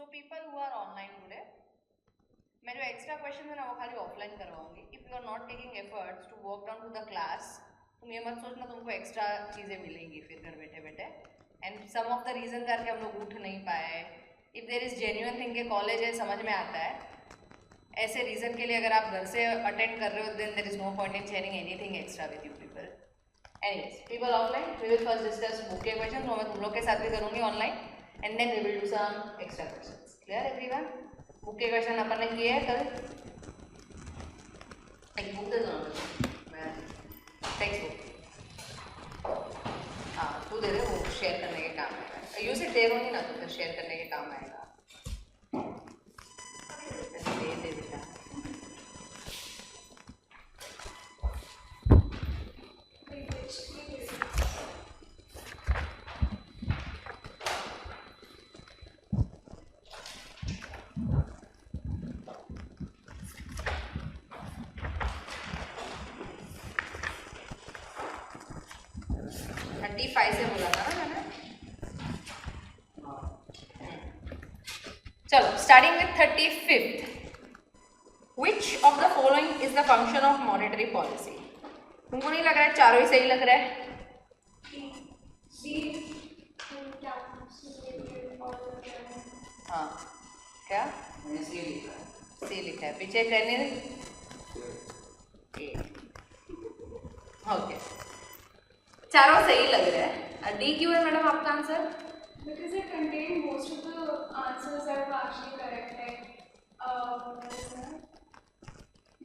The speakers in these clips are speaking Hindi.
So people who are online today, मैं जो एक्स्ट्रा क्वेश्चन है ना वो खाली ऑफलाइन करवाऊंगी. If you are not taking efforts to work down to the class, तुम ये मत सोचना तुमको एक्स्ट्रा चीज़ें मिलेंगी फिर घर बैठे बैठे. And some of the reason करके हम लोग उठ नहीं पाए. If there is genuine thing के कॉलेज है, समझ में आता है. ऐसे रीज़न के लिए अगर आप घर से अटेंड कर रहे हो then there is no point in sharing anything extra with you people. Anyways, people offline we will first discuss book के क्वेश्चन. तो मैं तुम लोग के साथ भी करूँगी online and then we will do some extra questions. Clear everyone? Book के क्वेश्चन अपन ने किए हैं कल. एक बुक दे दो ना, टेक्स्ट बुक. हाँ तू दे दे, वो शेयर करने के काम आएगा. यू से दे दूँगी ना तो फिर शेयर करने के काम आएगा. दे दे बेटा. से बोला था ना मैंने. चलो starting with 35th. Which of the following is the function of monetary policy? तुमको नहीं लग रहा है चारों ही सही लग रहा है? हाँ क्या सी लिखा है पीछे कहने. ओके चारों सही लग रहा है. डी क्यों है मैडम आपका answer? Because it contained most of the answers that were actually correct, like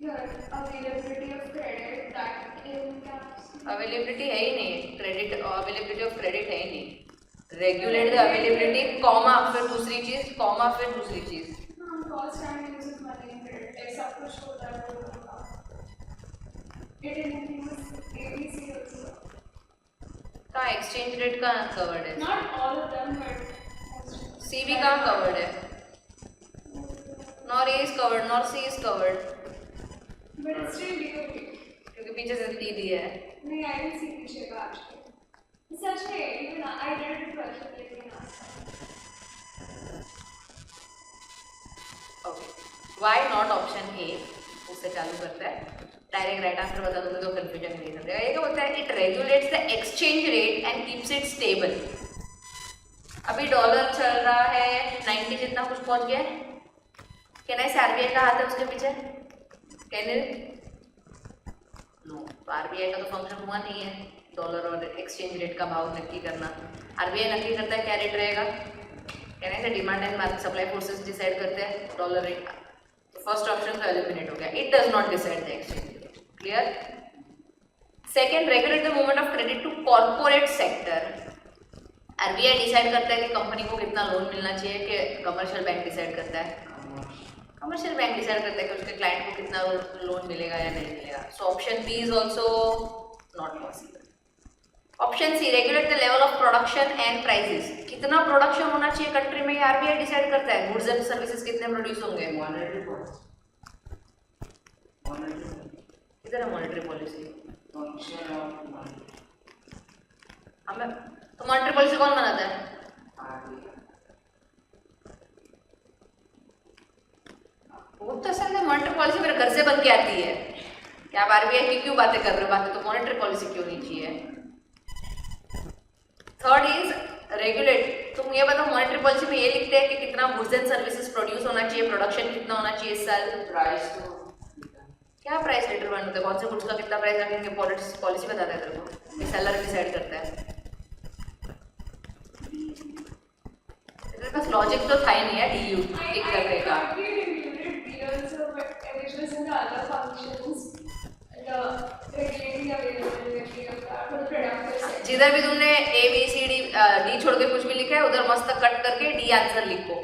your availability of credit, that in caps. Availability है ही नहीं. क्रेडिट अवेलेबिलिटी ऑफ क्रेडिट है ही नहीं. रेगुलेट द अवेलेबिलिटी कॉमा फिर दूसरी चीज कॉमा फिर दूसरी चीज. Cost and use of money in credit, like सब कुछ होता है वो. It includes ABC also. कहाँ एक्सचेंज रेट का कवर्ड है? Not all of them, but C भी कहाँ कवर्ड है? Nor A is covered nor C is covered. but it's still DOP. क्योंकि पीछे से डी दिया है. नहीं, I didn't see पीछे का actually. सच में even I did it question लेकिन okay why not option A. उससे चालू करता है. डायरेक्ट राइट आंसर बता दूंगी तो कंफ्यूजन नहीं समझेगा. ये क्या बोलता है? It regulates the exchange rate and keeps it stable. अभी डॉलर चल रहा है 90 जितना कुछ पहुंच गया है. कहना है आरबीआई का हाथ है उसके पीछे. कहने नो, आरबीआई का तो फंक्शन हुआ नहीं है डॉलर और एक्सचेंज रेट का भाव नक्की करना. आरबीआई नक्की करता है क्या रेट रहेगा. कहने से demand and supply forces decide करते हैं डॉलर रेट. फर्स्ट ऑप्शन तो एलिमिनेट हो गया. It does not decide the exchange rate. Clear? Second, regulate the movement of credit to corporate sector. RBI decide करता है कि कंपनी को कितना लोन मिलना चाहिए कि कमर्शियल बैंक डिसाइड करता है? कमर्शियल बैंक डिसाइड करता है कि उसके क्लाइंट को कितना लोन मिलेगा या नहीं मिलेगा. So option B is also not possible. Option C, regulate the level of production and prices. कितना प्रोडक्शन होना चाहिए कंट्री में आरबीआई डिसाइड करता है. गुड्स एंड सर्विसेज कितने प्रोड्यूस होंगे. किधर है मॉनेटरी पॉलिसी? हमें तो मॉनेटरी पॉलिसी कौन बनाता है? वो तो असल में मॉनेटरी पॉलिसी मेरे घर से बन के आती है. क्या आप आरबीआई की क्यों बातें कर रहे हो? बातें तो मॉनेटरी पॉलिसी क्यों नहीं चाहिए. Third is regulate. तुम ये बताओ मॉनेटरी पॉलिसी में ये लिखते हैं कि कितना गुड्स एंड सर्विसेज प्रोड्यूस होना चाहिए, प्रोडक्शन कितना होना चाहिए इस साल. प्राइस तो क्या प्राइस डिटरमाइन होता है? कौन से गुड्स का कितना प्राइस रखेंगे पॉलिसी बताता है तेरे को. ये सेलर डिसाइड करता है. तेरे पास लॉजिक तो था ही नहीं है डीयू टिक करने का. जिधर भी तुमने A B C D D छोड़ के कुछ भी लिखा है उधर मस्त कट करके डी आंसर लिखो.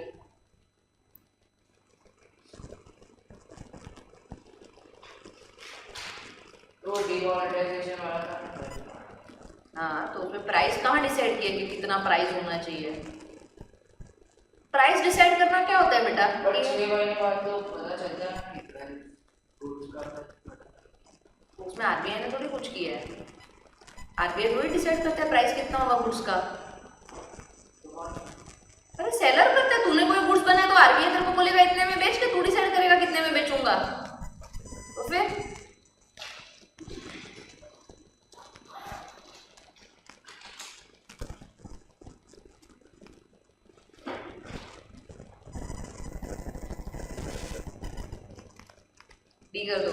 तो डिमोनेटाइजेशन वाला था. हाँ तो उसमें प्राइस कहाँ डिसाइड किया कि कितना प्राइस होना चाहिए. प्राइस डिसाइड करना क्या होता है बेटा? बट 6 महीने बाद तो पता चलता है उसमें आरबीआई ने थोड़ी कुछ किया है. आरबीआई डिसाइड करता है प्राइस कितना होगा गुड्स का. अरे सेलर करता है, तू तूने कोई गुड्स बनाया तो आरबीआई तेरे को बोलेगा इतने में बेच के, तू डिसाइड करेगा कितने में बेचूंगा। तो फिर डी कर दो।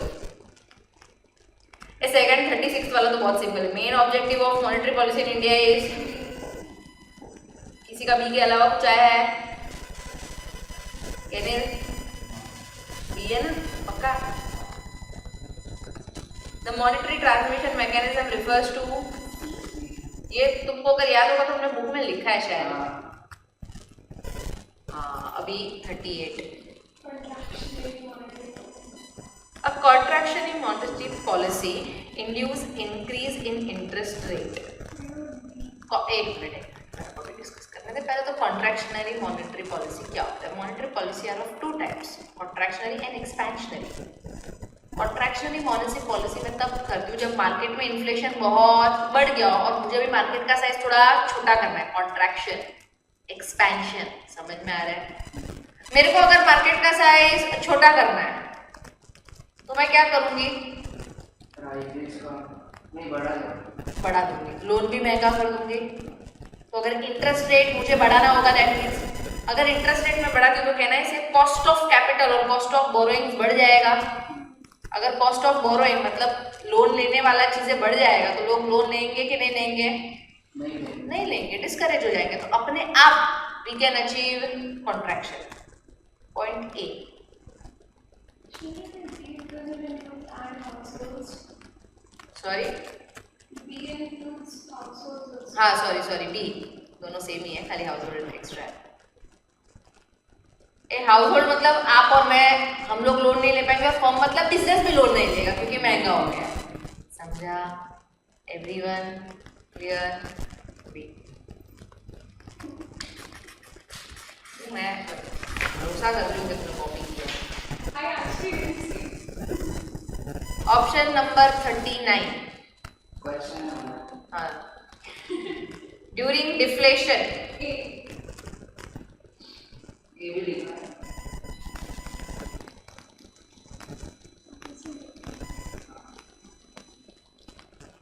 सेकंड 36 वाला तो बहुत सिंपल है। Main objective of monetary policy in India is, किसी का बी के अलावा कुछ आया है? कहने बी है ना पक्का। The monetary transmission mechanism refers to, ये तुमको अगर याद होगा तो हमने बुक में लिखा है शायद। हाँ अभी 38। A contraction in monetary policy induce increase in interest rate. एक मिनट अभी डिस्कस करने से पहले तो कॉन्ट्रैक्शनरी मॉनेटरी पॉलिसी क्या होता है? Monetary policy are of two types, contractionary and expansionary. Contractionary monetary policy में तब करती हूँ जब मार्केट में इन्फ्लेशन बहुत बढ़ गया और मुझे भी मार्केट का साइज थोड़ा छोटा करना है। कॉन्ट्रैक्शन, एक्सपेंशन, समझ में आ रहा है? मेरे को अगर मार्केट का साइज छोटा करना है तो मैं क्या करूंगी? बढ़ा दूंगी, लोन भी महंगा कर दूंगी। तो अगर इंटरेस्ट रेट मुझे बढ़ाना होगा, दैट मीन्स अगर इंटरेस्ट रेट में बढ़ाती हूँ तो कहना है इसे कॉस्ट ऑफ कैपिटल और कॉस्ट ऑफ बोरोइंग बढ़ जाएगा। अगर कॉस्ट ऑफ बोरोइंग मतलब लोन लेने वाला चीजें बढ़ जाएगा तो लोग लोन लेंगे कि नहीं लेंगे? नहीं लेंगे, डिस्करेज हो जाएंगे। तो अपने आप we can achieve contraction. Point A. Sorry हाँ सॉरी बी, दोनों सेम ही है, खाली हाउस होल्ड एक्स्ट्रा है। ए हाउस होल्ड मतलब आप और मैं, हम लोग लोन नहीं ले पाएंगे, और फर्म मतलब बिजनेस भी लोन नहीं लेगा क्योंकि महंगा हो गया। समझा? Everyone clear? बी। मैं भरोसा कर रही हूँ कि तुमने कॉपी किया। Option number 39। क्वेश्चन नंबर, हाँ, ड्यूरिंग डिफ्लेशन, ये भी लिखा है।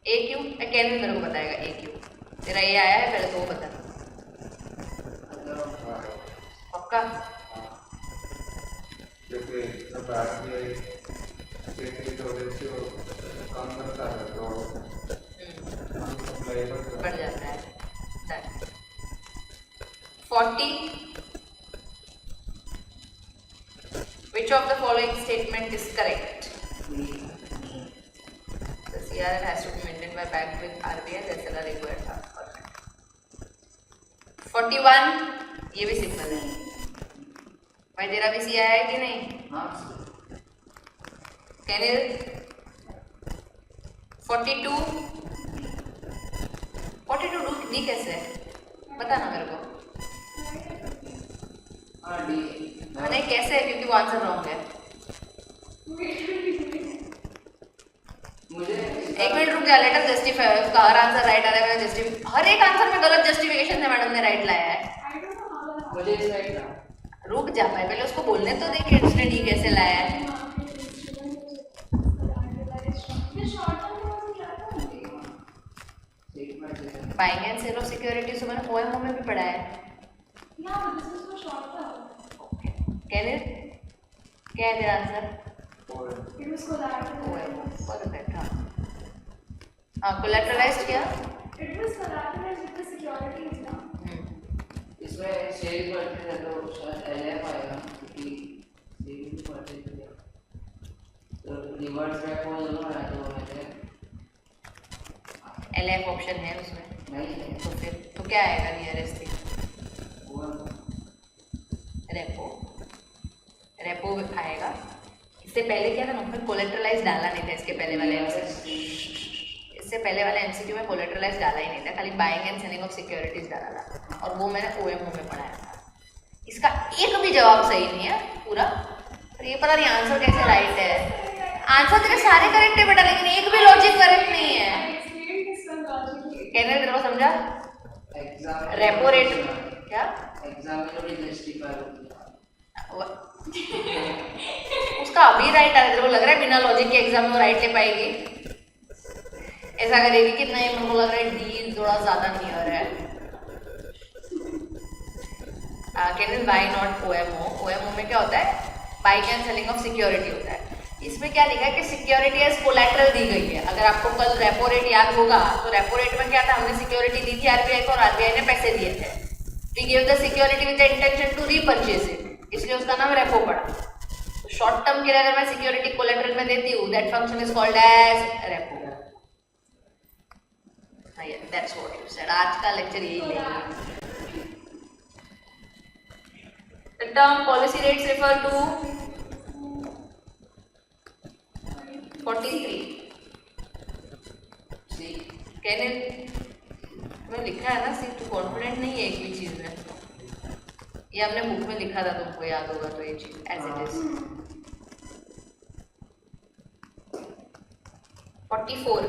ए क्यू कैन मेरे को बताएगा। ए क्यू तेरा ये आया है, पहले तो वो बता। पक्का? बढ़ जाता है। 40 which of the following statement is correct? The CRR has to be maintained by bank with RBI, the SLR required for perfect. 41 ये भी सिंपल है भाई। तेरा भी सी आया है कि नहीं? हाँ। कैनिल 42 डी कैसे है बता ना मेरे को। हाँ डी। नहीं कैसे है, क्योंकि वो आंसर रॉन्ग है। मुझे एक मिनट रुक जा, लेट अस जस्टिफाई। उसका हर आंसर राइट आ रहा है, जस्टिफाई हर एक आंसर में गलत जस्टिफिकेशन है मैडम ने राइट लाया है। मुझे इस राइट था। रुक जा भाई, पहले उसको बोलने तो दे कि उसने डी कैसे लाया है। Buying and sell of securities तो मैंने ओएमओ में भी पढ़ा है। कैनिल क्या है तेरा आंसर? OMO perfect. हाँ कोलैटरलाइज्ड किया। इसमें शेयर करते थे तो शायद एलएफ आएगा क्योंकि शेयर भी करते थे तो रिवर्स रेपो दोनों है तो मैंने एलएफ ऑप्शन है उसमें नहीं है। तो फिर तो क्या आएगा नियरेस्ट थिंग? रेपो आएगा। इससे पहले क्या था ना, उसमें कोलेट्रलाइज डाला नहीं था। इसके पहले वाले इससे पहले वाले एमसीक्यू में कोलेट्रलाइज डाला ही नहीं था, खाली buying and selling of securities डाला था, और वो मैंने ओएमओ में पढ़ाया था। इसका एक भी जवाब सही नहीं है पूरा, पर ये पता नहीं आंसर कैसे राइट है। आंसर तेरे सारे करेक्ट है बेटा, लेकिन एक भी लॉजिक करेक्ट नहीं है। कहने तेरे को समझा? रेपो रेट क्या एग्जाम में थोड़ी जस्टिफाई होती उसका अभी राइट आ रहा है, तेरे को लग रहा है बिना लॉजिक के एग्जाम में राइट ले पाएगी? ऐसा करेगी कि नहीं, मेरे को लग रहा है डी थोड़ा ज्यादा नियर है। Can buy not OMO. OMO में क्या होता है? Buying and selling of security होता है। इसमें क्या लिखा है कि सिक्योरिटी एज कोलैटरल दी गई है। अगर आपको कल रेपो रेट याद होगा तो रेपो रेट में क्या था, हमने सिक्योरिटी दी थी आरबीआई को और आरबीआई ने पैसे दिए थे। We give the security with the intention to repurchase it, इसलिए उसका नाम रेपो पड़ा। तो शॉर्ट टर्म के लिए अगर मैं सिक्योरिटी कोलैटरल में देती हूँ, that function is called as repo. That's what you said. आज का लेक्चर यही लेंगे। The term policy rates refer to 43. सी कहने में लिखा है ना, सी तू कॉन्फिडेंट नहीं है एक भी चीज में। ये हमने बुक में लिखा था, तुमको याद होगा तो ये चीज as it is. 44.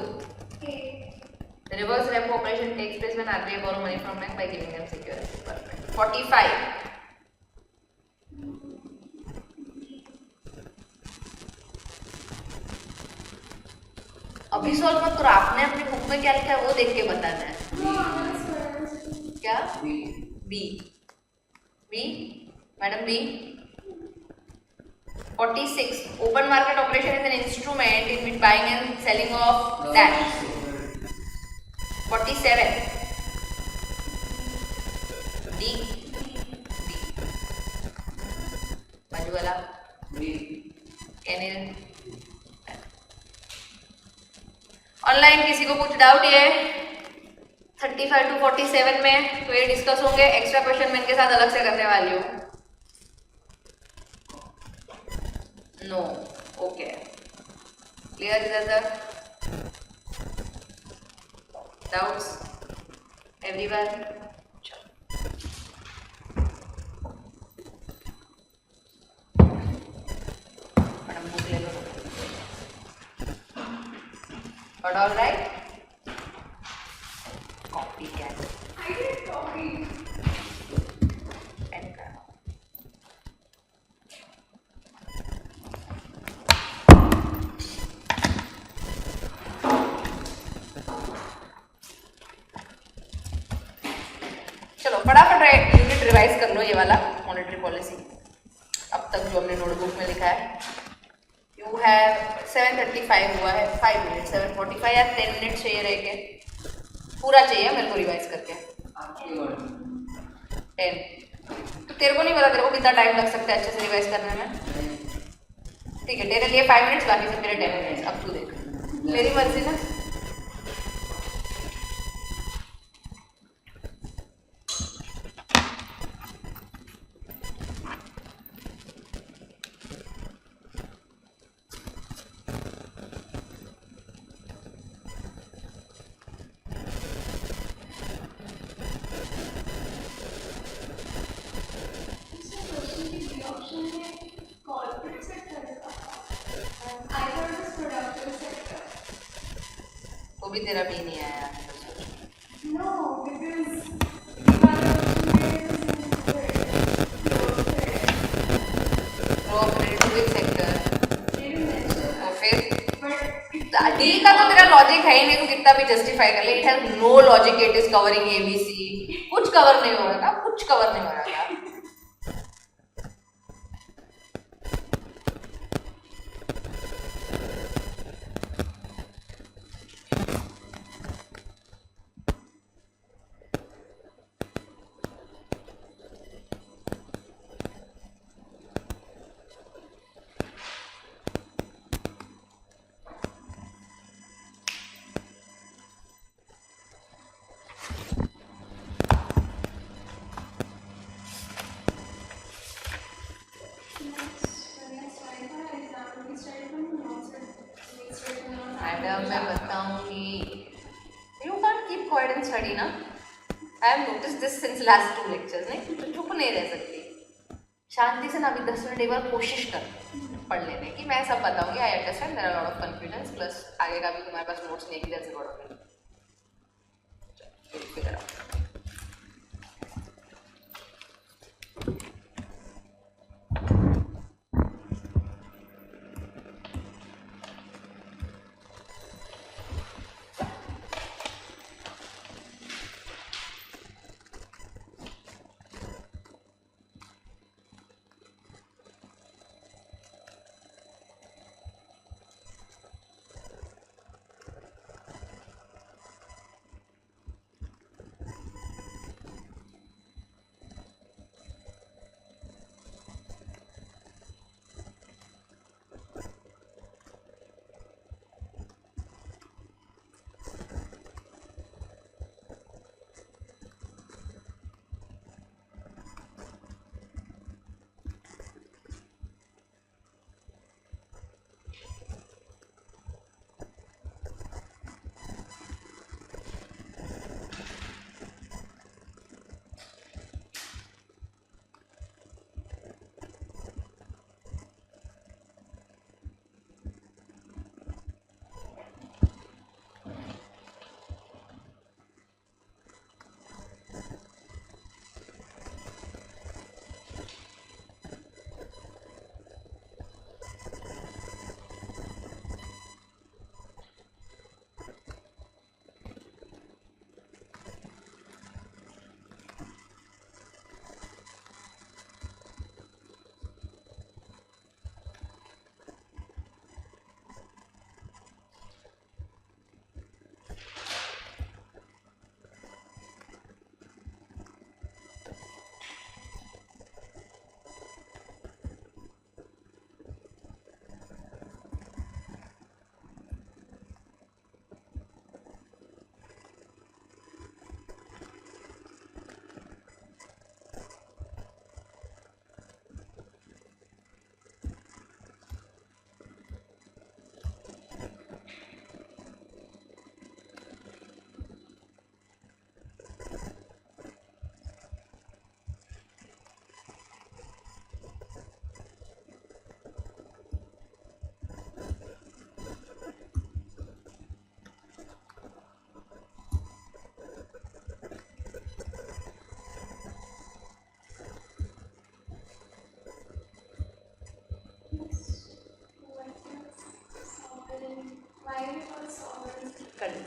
The reverse repo operation takes place when RBI borrow money from bank by giving them security. Perfect. 45. अभी सॉल्व मत करो, आपने अपनी बुक में क्या लिखा है वो देख के बताना है। क्या? B B. B madam B. 46. Open market operation is an instrument in which buying and selling of that. 47. D. D बाजू वाला बी कैन। ऑनलाइन किसी को कुछ डाउट है 35 to 47 में तो ये डिस्कस होंगे। एक्स्ट्रा क्वेश्चन मैं इनके साथ अलग से करने वाली हूँ। नो ओके क्लियर इधर तक? Doubts everyone? मैडम बुक ले लो। But all right? Copy क्या है? I did copy. Pen करना। चलो फटाफट यूनिट रिवाइज कर लो ये वाला मॉनेटरी पॉलिसी। अब तक जो हमने नोटबुक में लिखा है। यू हैव 7:35 हुआ है, 5 मिनट। 7:45 या 10 मिनट चाहिए रह के, पूरा चाहिए मेरे को रिवाइज करके। आपकी और 10 तो तेरे को नहीं पता तेरे को कितना टाइम लग सकता है अच्छे से रिवाइज करने में? ठीक है, तेरे लिए 5 मिनट्स, बाकी सब मेरे 10 मिनट्स। अब तू देख, मेरी मर्जी ना। Corporate sector. I thought it was productive sector. वो भी तेरा भी नहीं आया। No, because my cooperative sector didn't mention और फिर but डी का तो तेरा लॉजिक है ही नहीं, तू कितना भी जस्टिफाई कर ले। It has no logic, it is covering ABC. कुछ कवर नहीं हो रहा था, कुछ कवर नहीं हो रहा था। मैडम मैं बताऊंगी। You can't keep quiet and study ना। I have notice this since last 2 lectures. नहीं तू चुप नहीं रह सकती। शांति से ना अभी 10 मिनट एक बार कोशिश कर पढ़ लेने की। मैं सब बताऊंगी। I understand there are lot of confusion, plus आगे का भी तुम्हारे पास नोट्स नहीं है, किधर से पढ़ोगे। Figure out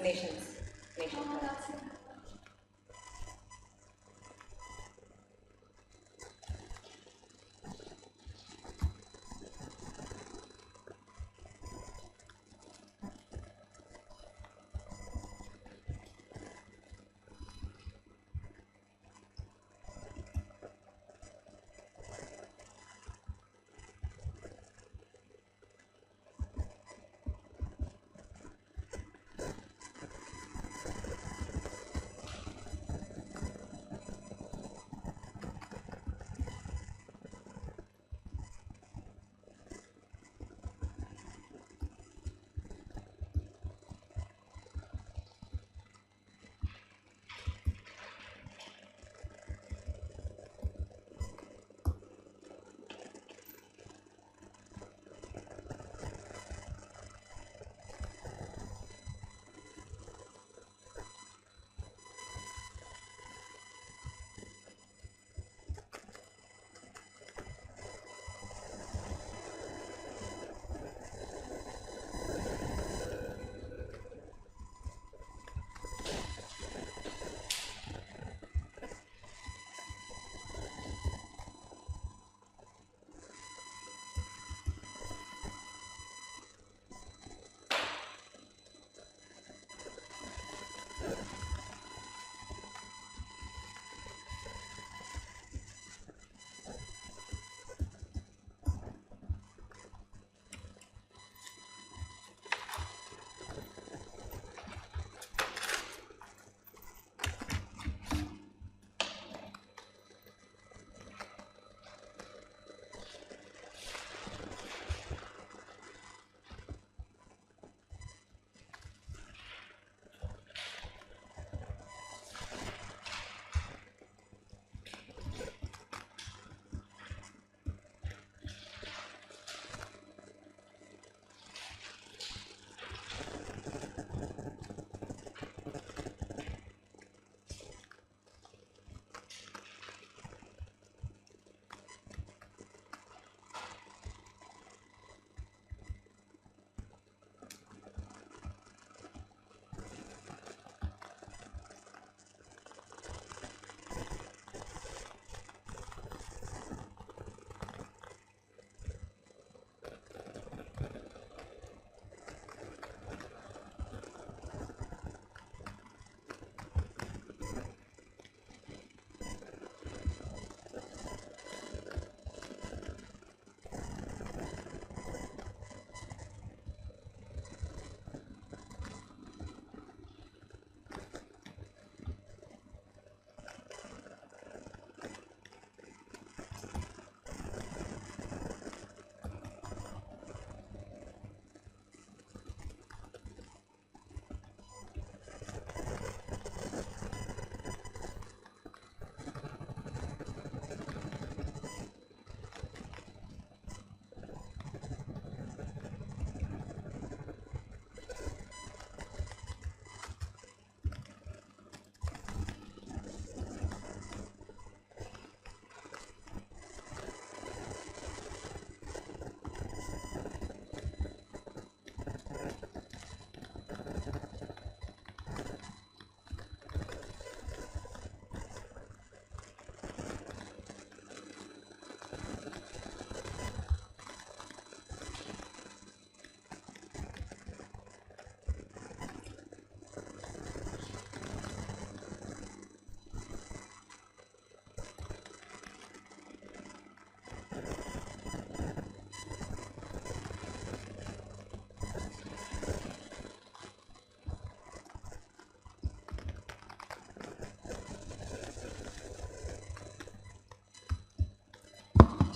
nations. Nation. that's it.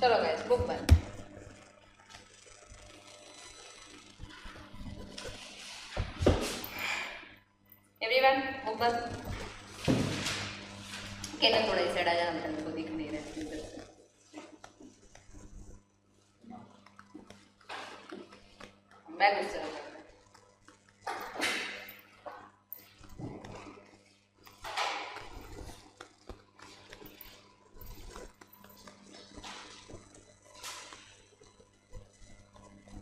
चलो गाइस बुक बंद। एवरीवन बुक बंद। कहना थोड़ा इस साइड आ जाना, मतलब को दिख नहीं रहा इधर से। मैं गुस्सा हो गया।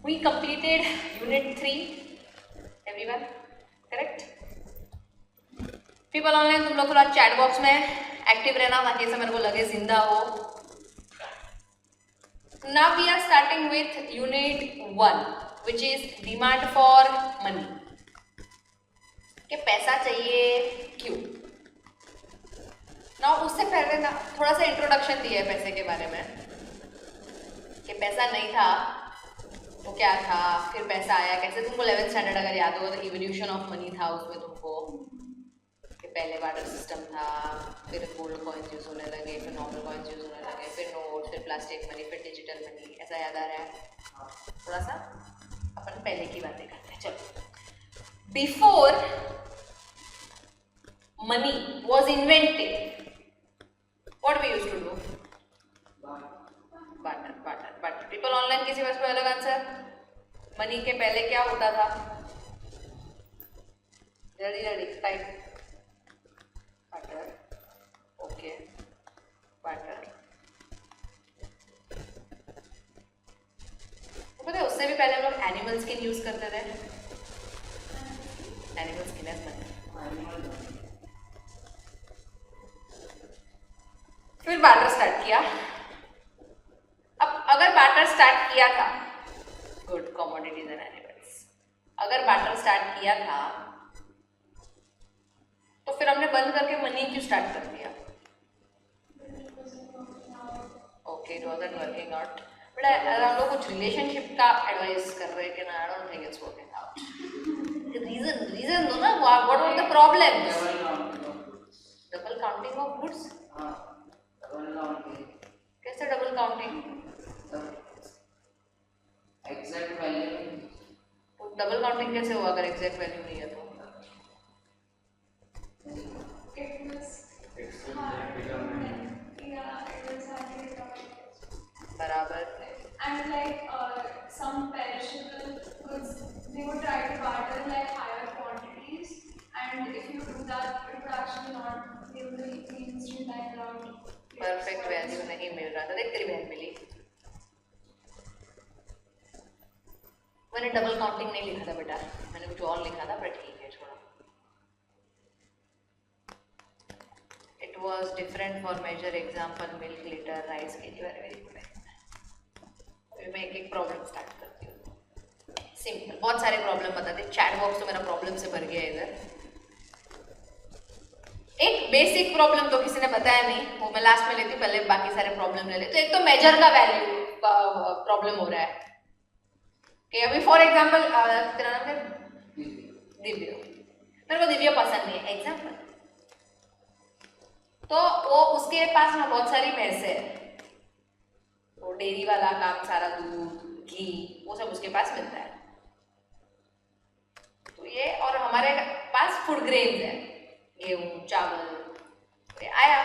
We completed unit 3, everyone, correct? People online तुम लोग थोड़ा चैट बॉक्स में एक्टिव रहना ताकि ऐसा मेरे को लगे जिंदा हो। Now we are starting with unit 1 which is demand for money। कि पैसा चाहिए क्यों। Now उससे पहले ना थोड़ा सा इंट्रोडक्शन दिया है पैसे के बारे में कि पैसा नहीं था तो क्या था, फिर पैसा आया कैसे। तुमको 11th स्टैंडर्ड अगर याद होगा तो इवोल्यूशन ऑफ मनी था, उसमें तुमको कि पहले बार्टर सिस्टम था, फिर गोल्ड कॉइन्स यूज होने लगे, फिर नॉर्मल कॉइन्स यूज होने लगे, फिर नोट, फिर प्लास्टिक मनी, फिर डिजिटल मनी। ऐसा याद आ रहा है? थोड़ा सा अपन पहले की बातें करते हैं। चलो, before money was invented what we used to do? Barter barter barter. People online किसी बस पे अलग आंसर। मनी के पहले क्या होता था? जल्दी जल्दी टाइप। Barter, okay, barter. तो पता है उससे भी पहले हम लोग एनिमल स्किन यूज करते थे। Animal skin as money. फिर बार्टर स्टार्ट किया। अब अगर बार्टर स्टार्ट किया था, गुड, कमोडिटीज एंड एनिमल्स, अगर बार्टर स्टार्ट किया था तो फिर हमने बंद करके मनी क्यों स्टार्ट कर दिया? Okay, it wasn't working out. But हम लोग कुछ रिलेशनशिप का एडवाइस कर रहे हैं कि ना, I don't think it's working out. Reason दो ना, what was the problem? Double counting of goods. कैसे डबल काउंटिंग? Exact value. तो डबल काउंटिंग कैसे हुआ अगर एग्जैक्ट वैल्यू नहीं है तो? It was hard. Yeah, it was hard to get out. बराबर। And like some perishable goods, they would try to barter like higher quantities, and if you do that, it would actually not be able to be used in time around. Perfect value नहीं मिल रहा था। देख तेरी बहन मिली। मैंने डबल काउंटिंग नहीं लिखा था बेटा, मैंने कुछ और लिखा था, पर ठीक है छोड़ा। It was different for measure, example milk liter, rice kg, very good। अभी मैं एक एक प्रॉब्लम स्टार्ट करती हूँ। सिंपल, बहुत सारे प्रॉब्लम बताते। चैट बॉक्स तो मेरा प्रॉब्लम से भर गया इधर। एक बेसिक प्रॉब्लम तो किसी ने बताया नहीं, वो मैं लास्ट में लेती हूँ, पहले बाकी सारे प्रॉब्लम ले ले। तो एक तो मेजर का वैल्यू का प्रॉब्लम हो रहा है कि अभी फॉर एग्जाम्पल तेरा नाम है दिव्य, मेरे को दिव्य पसंद नहीं है एग्जाम्पल, तो वो उसके पास ना बहुत सारी भैंसे है, वो डेयरी वाला काम, सारा दूध घी वो सब उसके पास मिलता है। तो ये और हमारे पास फूड ग्रेन्स है, गेहूं चावल। ये आया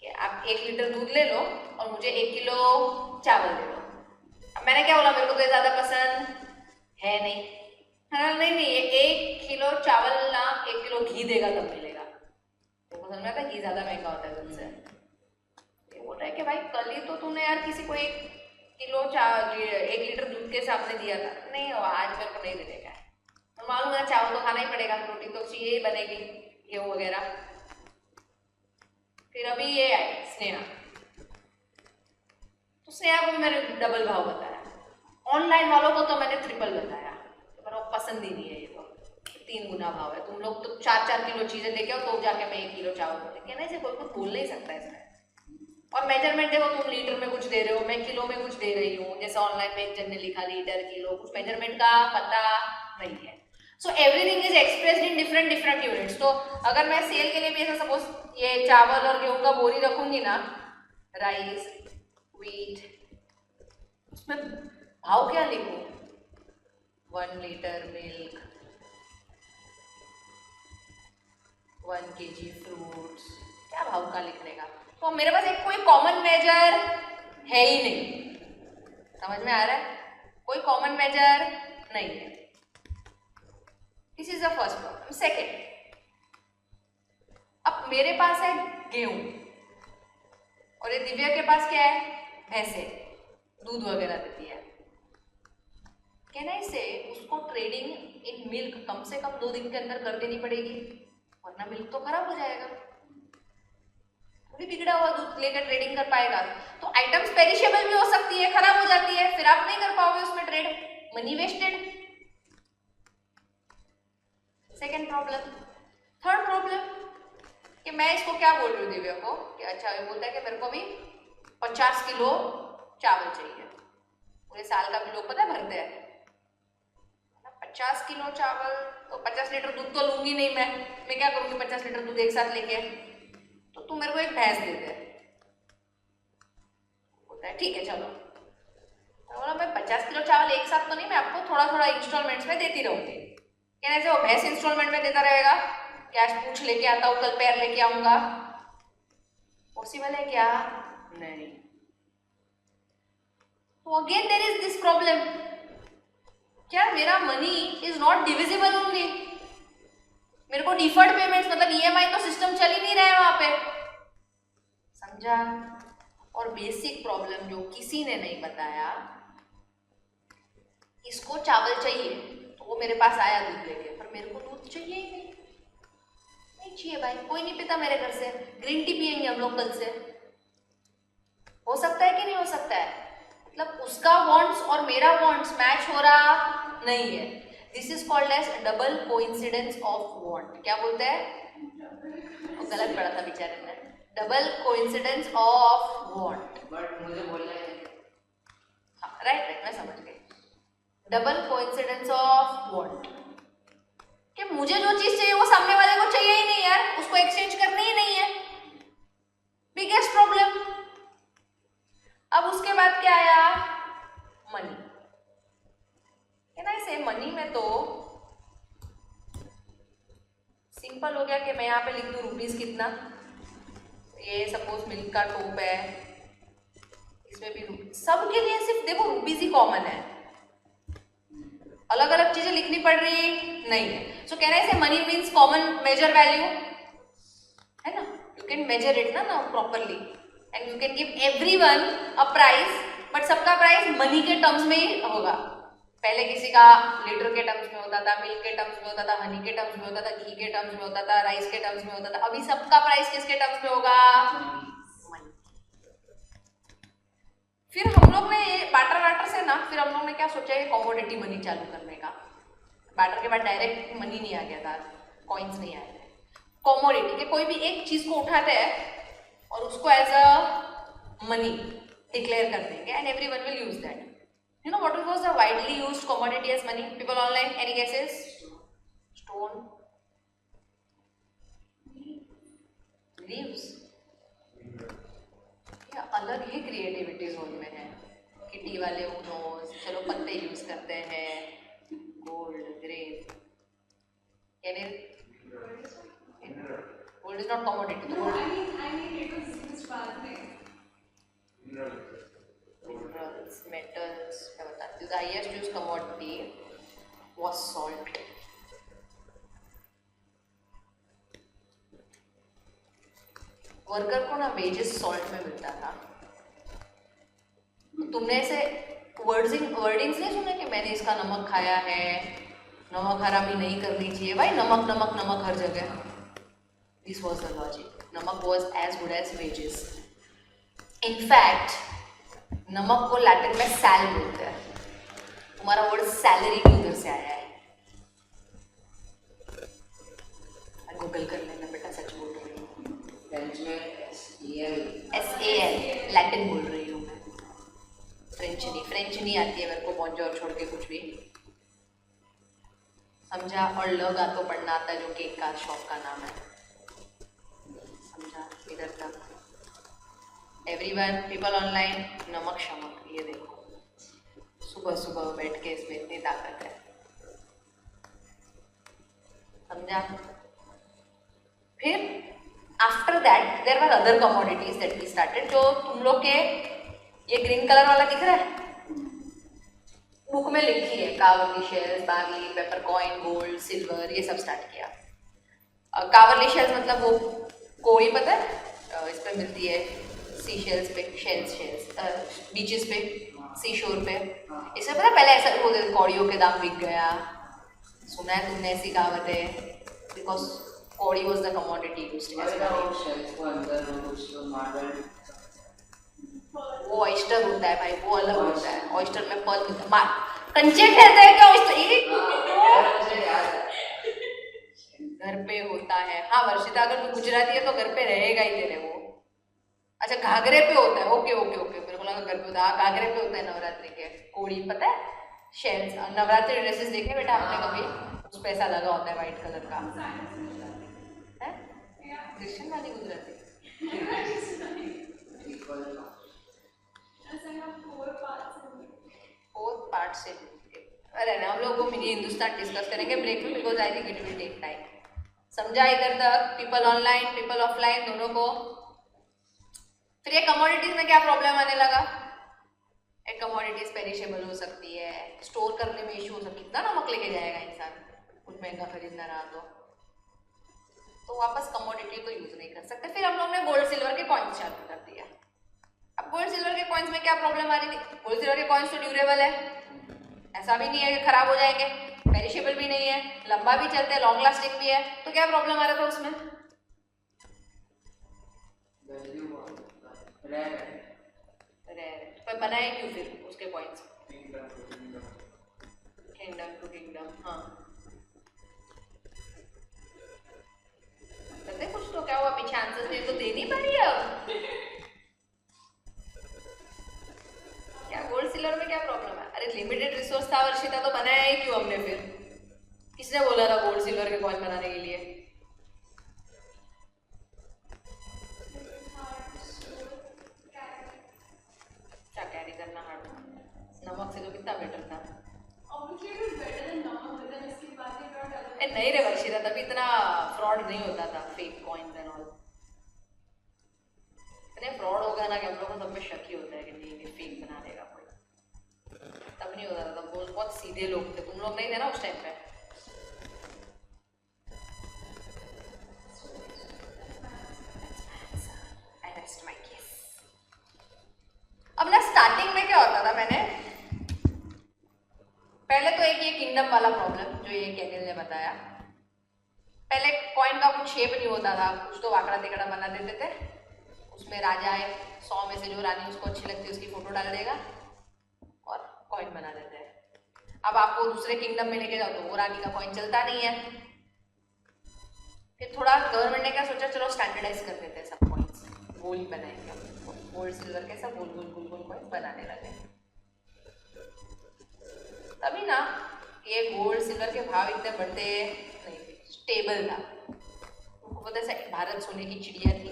कि आप 1 लीटर दूध ले लो और मुझे 1 किलो चावल दे दो। अब मैंने क्या बोला, मेरे को तो ये ज्यादा पसंद है नहीं। हाँ नहीं नहीं, ये 1 किलो चावल ना 1 किलो घी देगा तब मिलेगा। समझ में आता है, घी ज्यादा महंगा होता है तुमसे। ये बोल रहा है कि भाई कल ही तो तूने यार किसी को 1 किलो 1 लीटर दूध के सामने दिया था, नहीं आज मेरे को नहीं देने का है। तो मालूम है चावल तो खाना ही पड़ेगा, प्रोटीन तो चाहिए ही बनेगी, गेहूँ वगैरह। फिर अभी ये आई स्नेहा, तो स्नेहा को मैंने डबल भाव बताया, ऑनलाइन वालों को तो मैंने ट्रिपल बताया, तो मेरे को पसंद ही नहीं है। ये तो 3 गुना भाव है। तुम लोग तो 4-4 किलो चीजें लेके आओ तो जाके मैं 1 किलो चावल बोल, कहने से कोई कुछ बोल नहीं सकता इसमें। और मेजरमेंट देखो, तुम लीटर में कुछ दे रहे हो, मैं किलो में कुछ दे रही हूँ। जैसे ऑनलाइन में एक जन ने लिखा लीटर किलो, कुछ मेजरमेंट का पता नहीं है। So everything is expressed in different units. तो अगर मैं सेल के लिए भी ऐसा सपोज ये चावल और गेहूं का बोरी रखूंगी ना, राइस व्हीट, उसमें भाव क्या लिखूं? 1 लीटर मिल्क, 1 kg फ्रूट्स, क्या भाव का लिखने का? तो मेरे पास एक कोई कॉमन मेजर है ही नहीं। समझ में आ रहा है? कोई कॉमन मेजर नहीं है। This is the first problem. Second, अब मेरे पास है गेहूं और ये दिव्या के पास क्या है? भैंसे, दूध वगैरह देती है। कहना इसे उसको ट्रेडिंग इन मिल्क कम से कम 2 दिन के अंदर कर देनी पड़ेगी। वरना मिल्क तो खराब हो जाएगा, थोड़ी बिगड़ा हुआ दूध लेकर ट्रेडिंग कर पाएगा। तो आइटम्स पेरिशेबल भी हो सकती है, खराब हो जाती है, फिर आप नहीं कर पाओगे उसमें trade, money wasted. Second problem. Third problem कि मैं इसको क्या बोल रही हूँ दिव्या को कि अच्छा ये बोलता है कि मेरे को भी 50 किलो चावल चाहिए, पूरे साल का भी लोग पता है भरते हैं 50 किलो चावल, तो 50 लीटर दूध तो लूंगी नहीं मैं क्या करूंगी 50 लीटर दूध एक साथ लेके, तो तू मेरे को एक भैंस दे दे। बोलता है ठीक है चलो, तो बोला मैं 50 किलो चावल एक साथ तो नहीं, मैं आपको थोड़ा थोड़ा इंस्टॉलमेंट्स में देती रहूंगी। कहने से वो भैंस इंस्टॉलमेंट में देता रहेगा, कैश पूछ लेके आता हूँ, कल पैर लेके आऊंगा, पॉसिबल है क्या? नहीं। तो again there is this problem, क्या मेरा money is not divisible only, मेरे को डिफर्ड पेमेंट्स मतलब ईएमआई तो सिस्टम चल ही नहीं रहा है वहां पे, समझा? और बेसिक प्रॉब्लम जो किसी ने नहीं बताया, इसको चावल चाहिए तो वो मेरे पास आया दूध लेके, पर मेरे को दूध चाहिए ही नहीं चाहिए भाई, कोई नहीं पीता मेरे घर से, ग्रीन टी पियेंगे हम लोग कल से। हो सकता है कि नहीं हो सकता है? मतलब उसका वांट्स और मेरा वांट्स मैच हो रहा नहीं है। This is called as double coincidence of want. क्या बोलते हैं? गलत पढ़ा था बेचारे ने, double coincidence of want. But मुझे बोलना है, हाँ राइट मैं समझ गई, डबल कोइंसिडेंस ऑफ वांट, कि मुझे जो चीज चाहिए वो सामने वाले को चाहिए ही नहीं यार, उसको एक्सचेंज करनी ही नहीं है, बिगेस्ट प्रॉब्लम। अब उसके बाद क्या आया? मनी। कैन आई से मनी में तो सिंपल हो गया कि मैं यहाँ पे लिख दूँ रुपीज कितना, ये सपोज मिल्क का टोप है, इसमें भी रुपीज, सबके लिए सिर्फ देखो रुपीज ही कॉमन है, अलग अलग चीजें लिखनी पड़ रही नहीं है। सो कहना है money means common measure value है ना, यू कैन मेजर इट ना properly and you can give everyone a price, but सबका प्राइस मनी के टर्म्स में ही होगा। पहले किसी का लीटर के टर्म्स में होता था, मिल्क के टर्म्स में होता था, हनी के टर्म्स में होता था, घी के टर्म्स में होता था, राइस के टर्म्स में होता था, अभी सबका प्राइस किसके टर्म्स में होगा? मनी। फिर हम लोग ने ये बाटर वाटर से ना, फिर हम लोग ने क्या सोचा है कॉमोडिटी मनी चालू करने का। बाटर के बाद डायरेक्ट मनी नहीं आ गया था, कॉइन्स नहीं आए थे, कॉमोडिटी के कोई भी एक चीज को उठाते हैं और उसको एज अ मनी डिक्लेयर कर देंगे and everyone will use that. You know what was the widely used commodity as money? People online, any guesses? Stone, leaves. या अलग ही क्रिएटिविटी जोन में है, किटी वाले उनोस, चलो पत्ते यूज करते हैं, गोल्ड, ग्रेन, यानी गोल्ड इज नॉट कमोडिटी। तो No, I mean it was just bad thing. Minerals, metals, क्या बताती हूँ, the highest used commodity was salt. Worker को ना वेजेस सॉल्ट में मिलता था। तुमने ऐसे वर्डिंग्स नहीं सुने कि मैंने इसका नमक खाया है, नमक हरामी नहीं करनी चाहिए भाई, नमक नमक नमक हर जगह। दिस वॉज द लॉजिक, नमक was as good as wages. In fact नमक को लैटिन में सैल बोलते हैं, तुम्हारा वर्ड सैलरी भी उधर से आया है। गूगल कर लेना बेटा, सच बोल रही हूँ। फ्रेंच में SAL लैटिन बोल रही हूँ मैं, फ्रेंच नहीं आती है मेरे को, बॉन्जोर छोड़ के कुछ भी, समझा? और लगा तो पढ़ना आता है जो केक का शॉप का नाम है, समझा? इधर तक एवरीवन, पीपल ऑनलाइन, नमक शमक, ये देखो सुबह सुबह बैठ के इसमें इतनी ताकत है, समझा? फिर after that there were other commodities that we started, जो तुम लोग के ये ग्रीन कलर वाला दिख रहा है, बुक में लिखी है, कावर्ली शेल्स, बार्ली, पेपरकॉइन, गोल्ड, सिल्वर, ये सब स्टार्ट किया। कावर्ली शेल्स मतलब वो कोई पता है, इस पे मिलती है सी शेल्स पे, शेल्स बीचेस पे, सी शोर पे। इससे पता पहले ऐसा बोलते थे कौड़ियों के दाम बिक गया, सुना है तुमने ऐसी कहावत है, बिकॉज कौड़ी was the commodity used as money. Shells को अंदर वो कुछ तो मार्बल वो ऑयस्टर होता है भाई, वो अलग होता है। ऑयस्टर में पर्ल होता है, मार कंचे कहते हैं क्या ऑयस्टर? मुझे याद है। घर पे होता है। हाँ वर्षिता, अगर तू गुजराती है तो घर पे रहेगा ही तेरे वो। अच्छा घाघरे पे होता है, ओके ओके ओके, मेरे को लगा घर पे होता है। हाँ घाघरे पे होता है नवरात्रि के। कोड़ी पता है, शेल्स। नवरात्रि ड्रेसेस देखे बेटा आपने कभी? उस पे ऐसा लगा होता है व्हाइट कलर का है। क्रिश्चियन वाली गुजराती फोर्थ पार्ट से। अरे ना हम लोग वो मिनी हिंदुस्तान डिस्कस करेंगे ब्रेक में, because I think it will take time. समझा इधर तक? पीपल ऑनलाइन पीपल ऑफलाइन दोनों को। फिर ये कमोडिटीज में क्या प्रॉब्लम आने लगा? एक कमोडिटीज पेरिशेबल हो सकती है, स्टोर करने में इशू हो सकता है। कितना नमक लेके जाएगा इंसान कुछ महंगा खरीदना रहा तो वापस कमोडिटी को यूज नहीं कर सकते। फिर हम लोग ने गोल्ड सिल्वर के कॉइन्स चालू कर दिया। अब गोल्ड सिल्वर के कॉइन्स में क्या प्रॉब्लम आ रही थी? गोल्ड सिल्वर के कॉइन्स तो ड्यूरेबल है, ऐसा भी नहीं है कि खराब हो जाएंगे, पेरिशेबल भी नहीं है, लंबा भी चलते हैं, लॉन्ग लास्टिंग भी है। तो क्या प्रॉब्लम आ रहा था उसमें? रेयर। पर बनाए क्यों फिर उसके कॉइन्स? Kingdom to kingdom. हाँ पता है कुछ तो क्या हुआ पीछे? आंसर दे तो दे नहीं पा रही अब। क्या गोल्ड सिल्वर में क्या प्रॉब्लम है? अरे लिमिटेड रिसोर्स था वर्षिता, तो बनाया ही क्यों हमने फिर? किसने बोला था गोल्ड सिल्वर के कॉइन बनाने के लिए? क्या कैरी करना हार्ड? नमक से तो कितना बेटर था। ए नहीं रे वर्षिता, तभी इतना फ्रॉड नहीं होता था, फेक कॉइन्स एंड ऑल। इतने फ्रॉड होगा ना कि हम लोग को सब पे शक ही होता है कि नहीं फेक बना देगा कोई। तब नहीं होता था, तब बहुत सीधे लोग थे। तुम लोग नहीं थे ना उस टाइम पे। अब ना स्टार्टिंग में क्या होता था, मैंने पहले तो एक ये किंगडम वाला प्रॉब्लम जो ये कैनिल ने बताया। पहले कॉइन का कुछ शेप नहीं होता था, कुछ तो वाकड़ा तिकड़ा बना देते थे। उसमें राजा है, 100 में से जो रानी उसको अच्छी लगती है उसकी फोटो डाल देगा और कॉइन बना देते हैं। अब आपको दूसरे किंगडम में लेके जाओ तो वो रानी का कॉइन चलता नहीं है। फिर थोड़ा गवर्नमेंट ने क्या सोचा, चलो स्टैंडर्डाइज कर देते हैं सब कॉइन्स, गोल ही बनाएंगे। गोल्ड सिल्वर के सब गोल गोल गोल गोल कॉइन बनाने लगे। तभी ना ये गोल्ड सिल्वर के भाव इतने बढ़ते नहीं थे, स्टेबल था। उनको पता है भारत सोने की चिड़िया थी,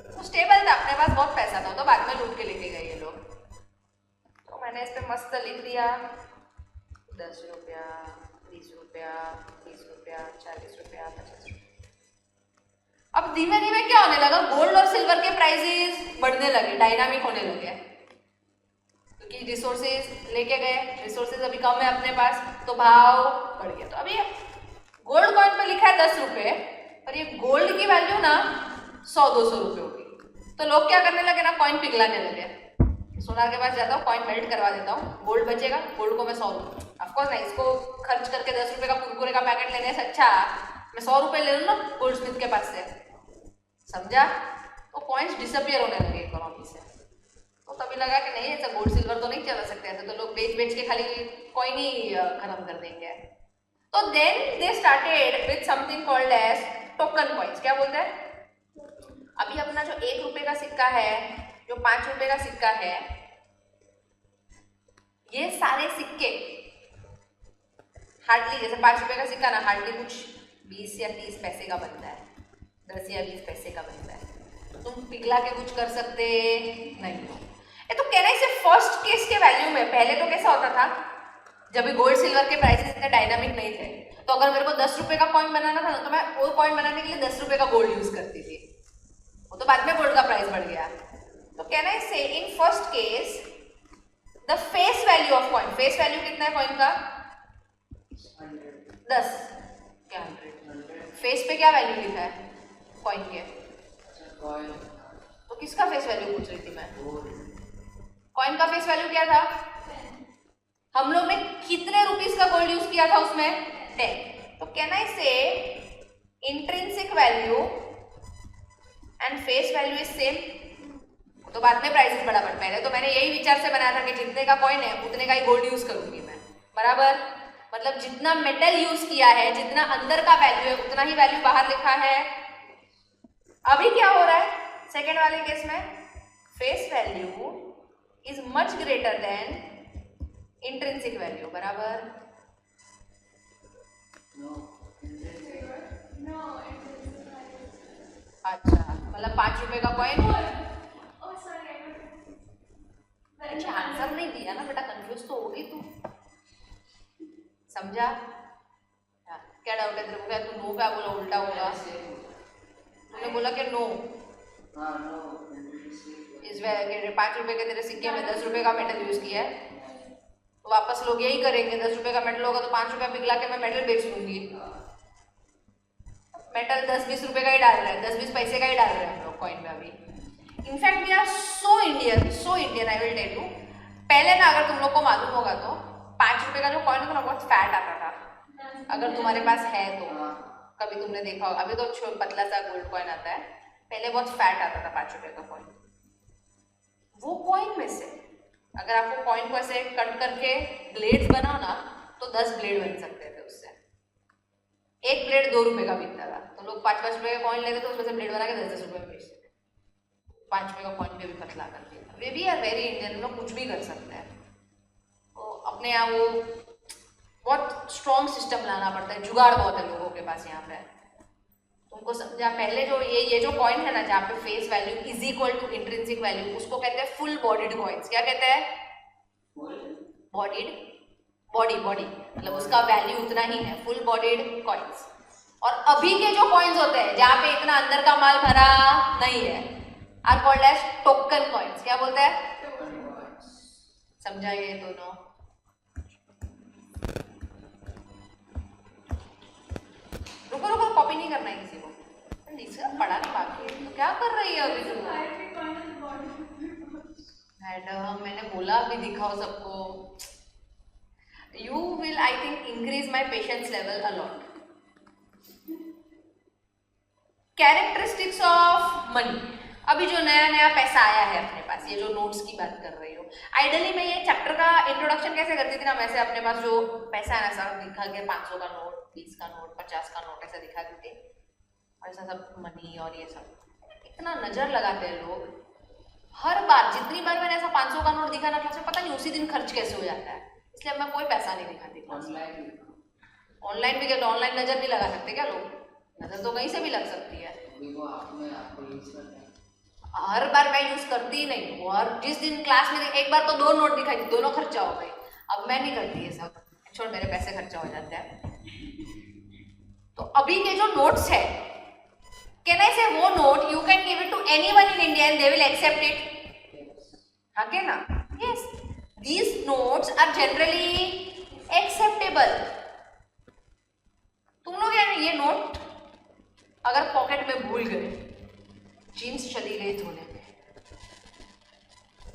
तो स्टेबल था, अपने पास बहुत पैसा था, तो बाद में लूट के लेके गए ये लोग। तो मैंने इस पे मस्त लिख दिया 10 रुपया, 20 रुपया, 30 रुपया, 40 रुपया, 50 रुपया। अब धीमे धीमे क्या होने लगा, गोल्ड और सिल्वर के प्राइसेस बढ़ने लगे, डायनामिक होने लगे, क्योंकि रिसोर्सेज लेके गए, रिसोर्सेज अभी कम है अपने पास, तो भाव बढ़ गया। तो अभी गोल्ड कॉइन पे लिखा है 10 रुपये, और ये गोल्ड की वैल्यू ना 100-200 रुपये होगी। तो लोग क्या करने लगे ना, कॉइन पिघलाने लगे। सोनार के पास जाता हूँ, कॉइन मेल्ट करवा देता हूँ, गोल्ड बचेगा, गोल्ड को मैं 100 रुपये, ऑफकोर्स नहीं, इसको खर्च करके 10 रुपये का कुरकुरे का पैकेट लेने से अच्छा मैं 100 रुपये ले लूँ ना गोल्ड स्मिथ के पास से। समझा? तो कॉइन्स डिसअपियर होने लगे इकोनॉमी से। तो तभी लगा कि नहीं, ऐसा गोल्ड सिल्वर तो नहीं चला सकते, ऐसे तो लोग बेच बेच के खाली कॉइन ही खत्म कर देंगे। तो then they started with something called as token coins. क्या बोलते हैं? अभी अपना जो 1 रुपये का सिक्का है, जो 5 रुपये का सिक्का है, ये सारे सिक्के हार्डली, जैसे 5 रुपये का सिक्का ना हार्डली कुछ 20 या 30 पैसे का बनता है, 10 या 20 पैसे का बनता है। तुम पिघला के कुछ कर सकते नहीं हो। ये तो कहना ही सिर्फ फर्स्ट केस के वैल्यू में। पहले तो कैसा होता था, जब भी गोल्ड सिल्वर के प्राइसेस इतने डायनामिक नहीं थे, तो अगर मेरे को 10 रुपये का कॉइन बनाना था ना, तो मैं वो कॉइन बनाने के लिए 10 रुपये का गोल्ड यूज करती थी। वो तो बाद में गोल्ड का प्राइस बढ़ गया। तो कैन आई से in first case the face value of coin, face value कितना है कॉइन का? 10 क्या 100? फेस पे क्या वैल्यू लिखा है कॉइन के? तो किसका फेस वैल्यू पूछ रही थी मैं? कॉइन का फेस वैल्यू क्या था? हम लोग ने कितने रुपीस का गोल्ड यूज किया था उसमें? 10। तो कैन आई से intrinsic value and face value is same, तो बाद में प्राइसेस बड़ा बढ़, पहले तो मैंने यही विचार से बनाया था कि जितने का कॉइन है उतने का ही गोल्ड यूज करूंगी मैं, बराबर। मतलब जितना मेटल यूज किया है, जितना अंदर का वैल्यू है, उतना ही वैल्यू बाहर लिखा है। अभी क्या हो रहा है सेकेंड वाले केस में, face value is much greater than intrinsic value, बराबर। No. No, it is. अच्छा, मतलब 5 रुपए का coin. Oh, sorry, I got अच्छा, आंसर नहीं दिया ना बेटा, कंफ्यूज तो होगी तू, समझा? हाँ, क्या डाउट है तेरे को? क्या तू नो क्या बोला, उल्टा होगा? तूने बोला कि नो हाँ, no. Intrinsic. इस 5 रुपए के तेरे सिक्के में 10 रुपए का मेटल यूज किया है, तो वापस लोग यही करेंगे, 10 रुपए का मेटल होगा तो 5 रुपया पिघला के मैं मेटल बेच लूंगी। मेटल 10-20 रुपए का ही डाल रहे हैं, 10-20 पैसे का ही डाल रहे हैं हम लोग कॉइन में अभी। In fact we are so Indian I will tell you. पहले ना, अगर तुम लोग को मालूम होगा तो 5 रुपए का जो कॉइन होता ना, बहुत फैट आता था, अगर तुम्हारे पास है तो कभी तुमने देखा होगा। अभी तो पतला सा गोल्ड कॉइन आता है, पहले बहुत फैट आता था 5 रुपए का कॉइन। वो कॉइन में से अगर आपको कॉइन को ऐसे कट करके ब्लेड्स बनाओ ना, तो 10 ब्लेड बन सकते थे उससे। एक ब्लेड 2 रुपए का बिकता था, तो लोग 5-5 रुपए का कॉइन लेते थे, उसमें से ब्लेड बना के 10-10 रुपए में बेचते थे। 5 रुपए का कॉइन भी पतला करके, वे भी आर वेरी इंडियन, लोग कुछ भी कर सकते हैं। तो अपने यहाँ वो बहुत स्ट्रॉन्ग सिस्टम लाना पड़ता है, जुगाड़ बहुत है लोगों के पास यहाँ पे। तुमको समझा? पहले जो ये जो कॉइन है ना, जहाँ पे face value is equal to intrinsic value, उसको कहते हैं फुल बॉडीड कॉइन्स। क्या कहते हैं? बॉडीड, बॉडी मतलब उसका वैल्यू उतना ही है, फुल बॉडीड कॉइन्स। और अभी के जो कॉइन्स होते हैं जहाँ पे इतना अंदर का माल भरा नहीं है, are called as token coins. क्या बोलते हैं? समझा ये दोनों? रुको रुको, कॉपी नहीं करना है किसी को, पढ़ा नहीं बाकी है तो क्या कर रही है अभी तुम? मैडम मैंने बोला अभी दिखाओ सबको। You will I think increase my patience level a lot. Characteristics of money, अभी जो नया नया पैसा आया है अपने पास, ये जो नोट्स की बात कर रही हूँ। आइडियली मैं ये चैप्टर का इंट्रोडक्शन कैसे करती थी ना, वैसे अपने पास जो पैसा है ना, सब दिखा के 500 का नोट, 20 का नोट, 50 का नोट ऐसा दिखा देते, ऐसा सब मनी और ये सब। इतना नजर लगाते हैं लोग, हर बार जितनी बार मैंने ऐसा 500 का नोट दिखा ना क्लास में, पता नहीं उसी दिन खर्च कैसे हो जाता है, इसलिए मैं कोई पैसा नहीं दिखाती क्लास में। ऑनलाइन भी क्या, ऑनलाइन नजर नहीं लगा सकते क्या लोग? नजर तो कहीं से भी लग सकती है। हर बार मैं यूज करती ही नहीं हूँ, और जिस दिन क्लास में एक बार तो 2 नोट दिखाई थी, दोनों खर्चा हो गए। अब मैं नहीं करती ये सब, छोड़, मेरे पैसे खर्चा हो जाते हैं। तो अभी के जो नोट्स है, कैन आई से वो note you can give it to anyone in India and they will accept it. हाँ के ना? Yes, these notes are generally acceptable. तुम लोग यार ये नोट अगर पॉकेट में भूल गए, जीन्स चली गई धोने में,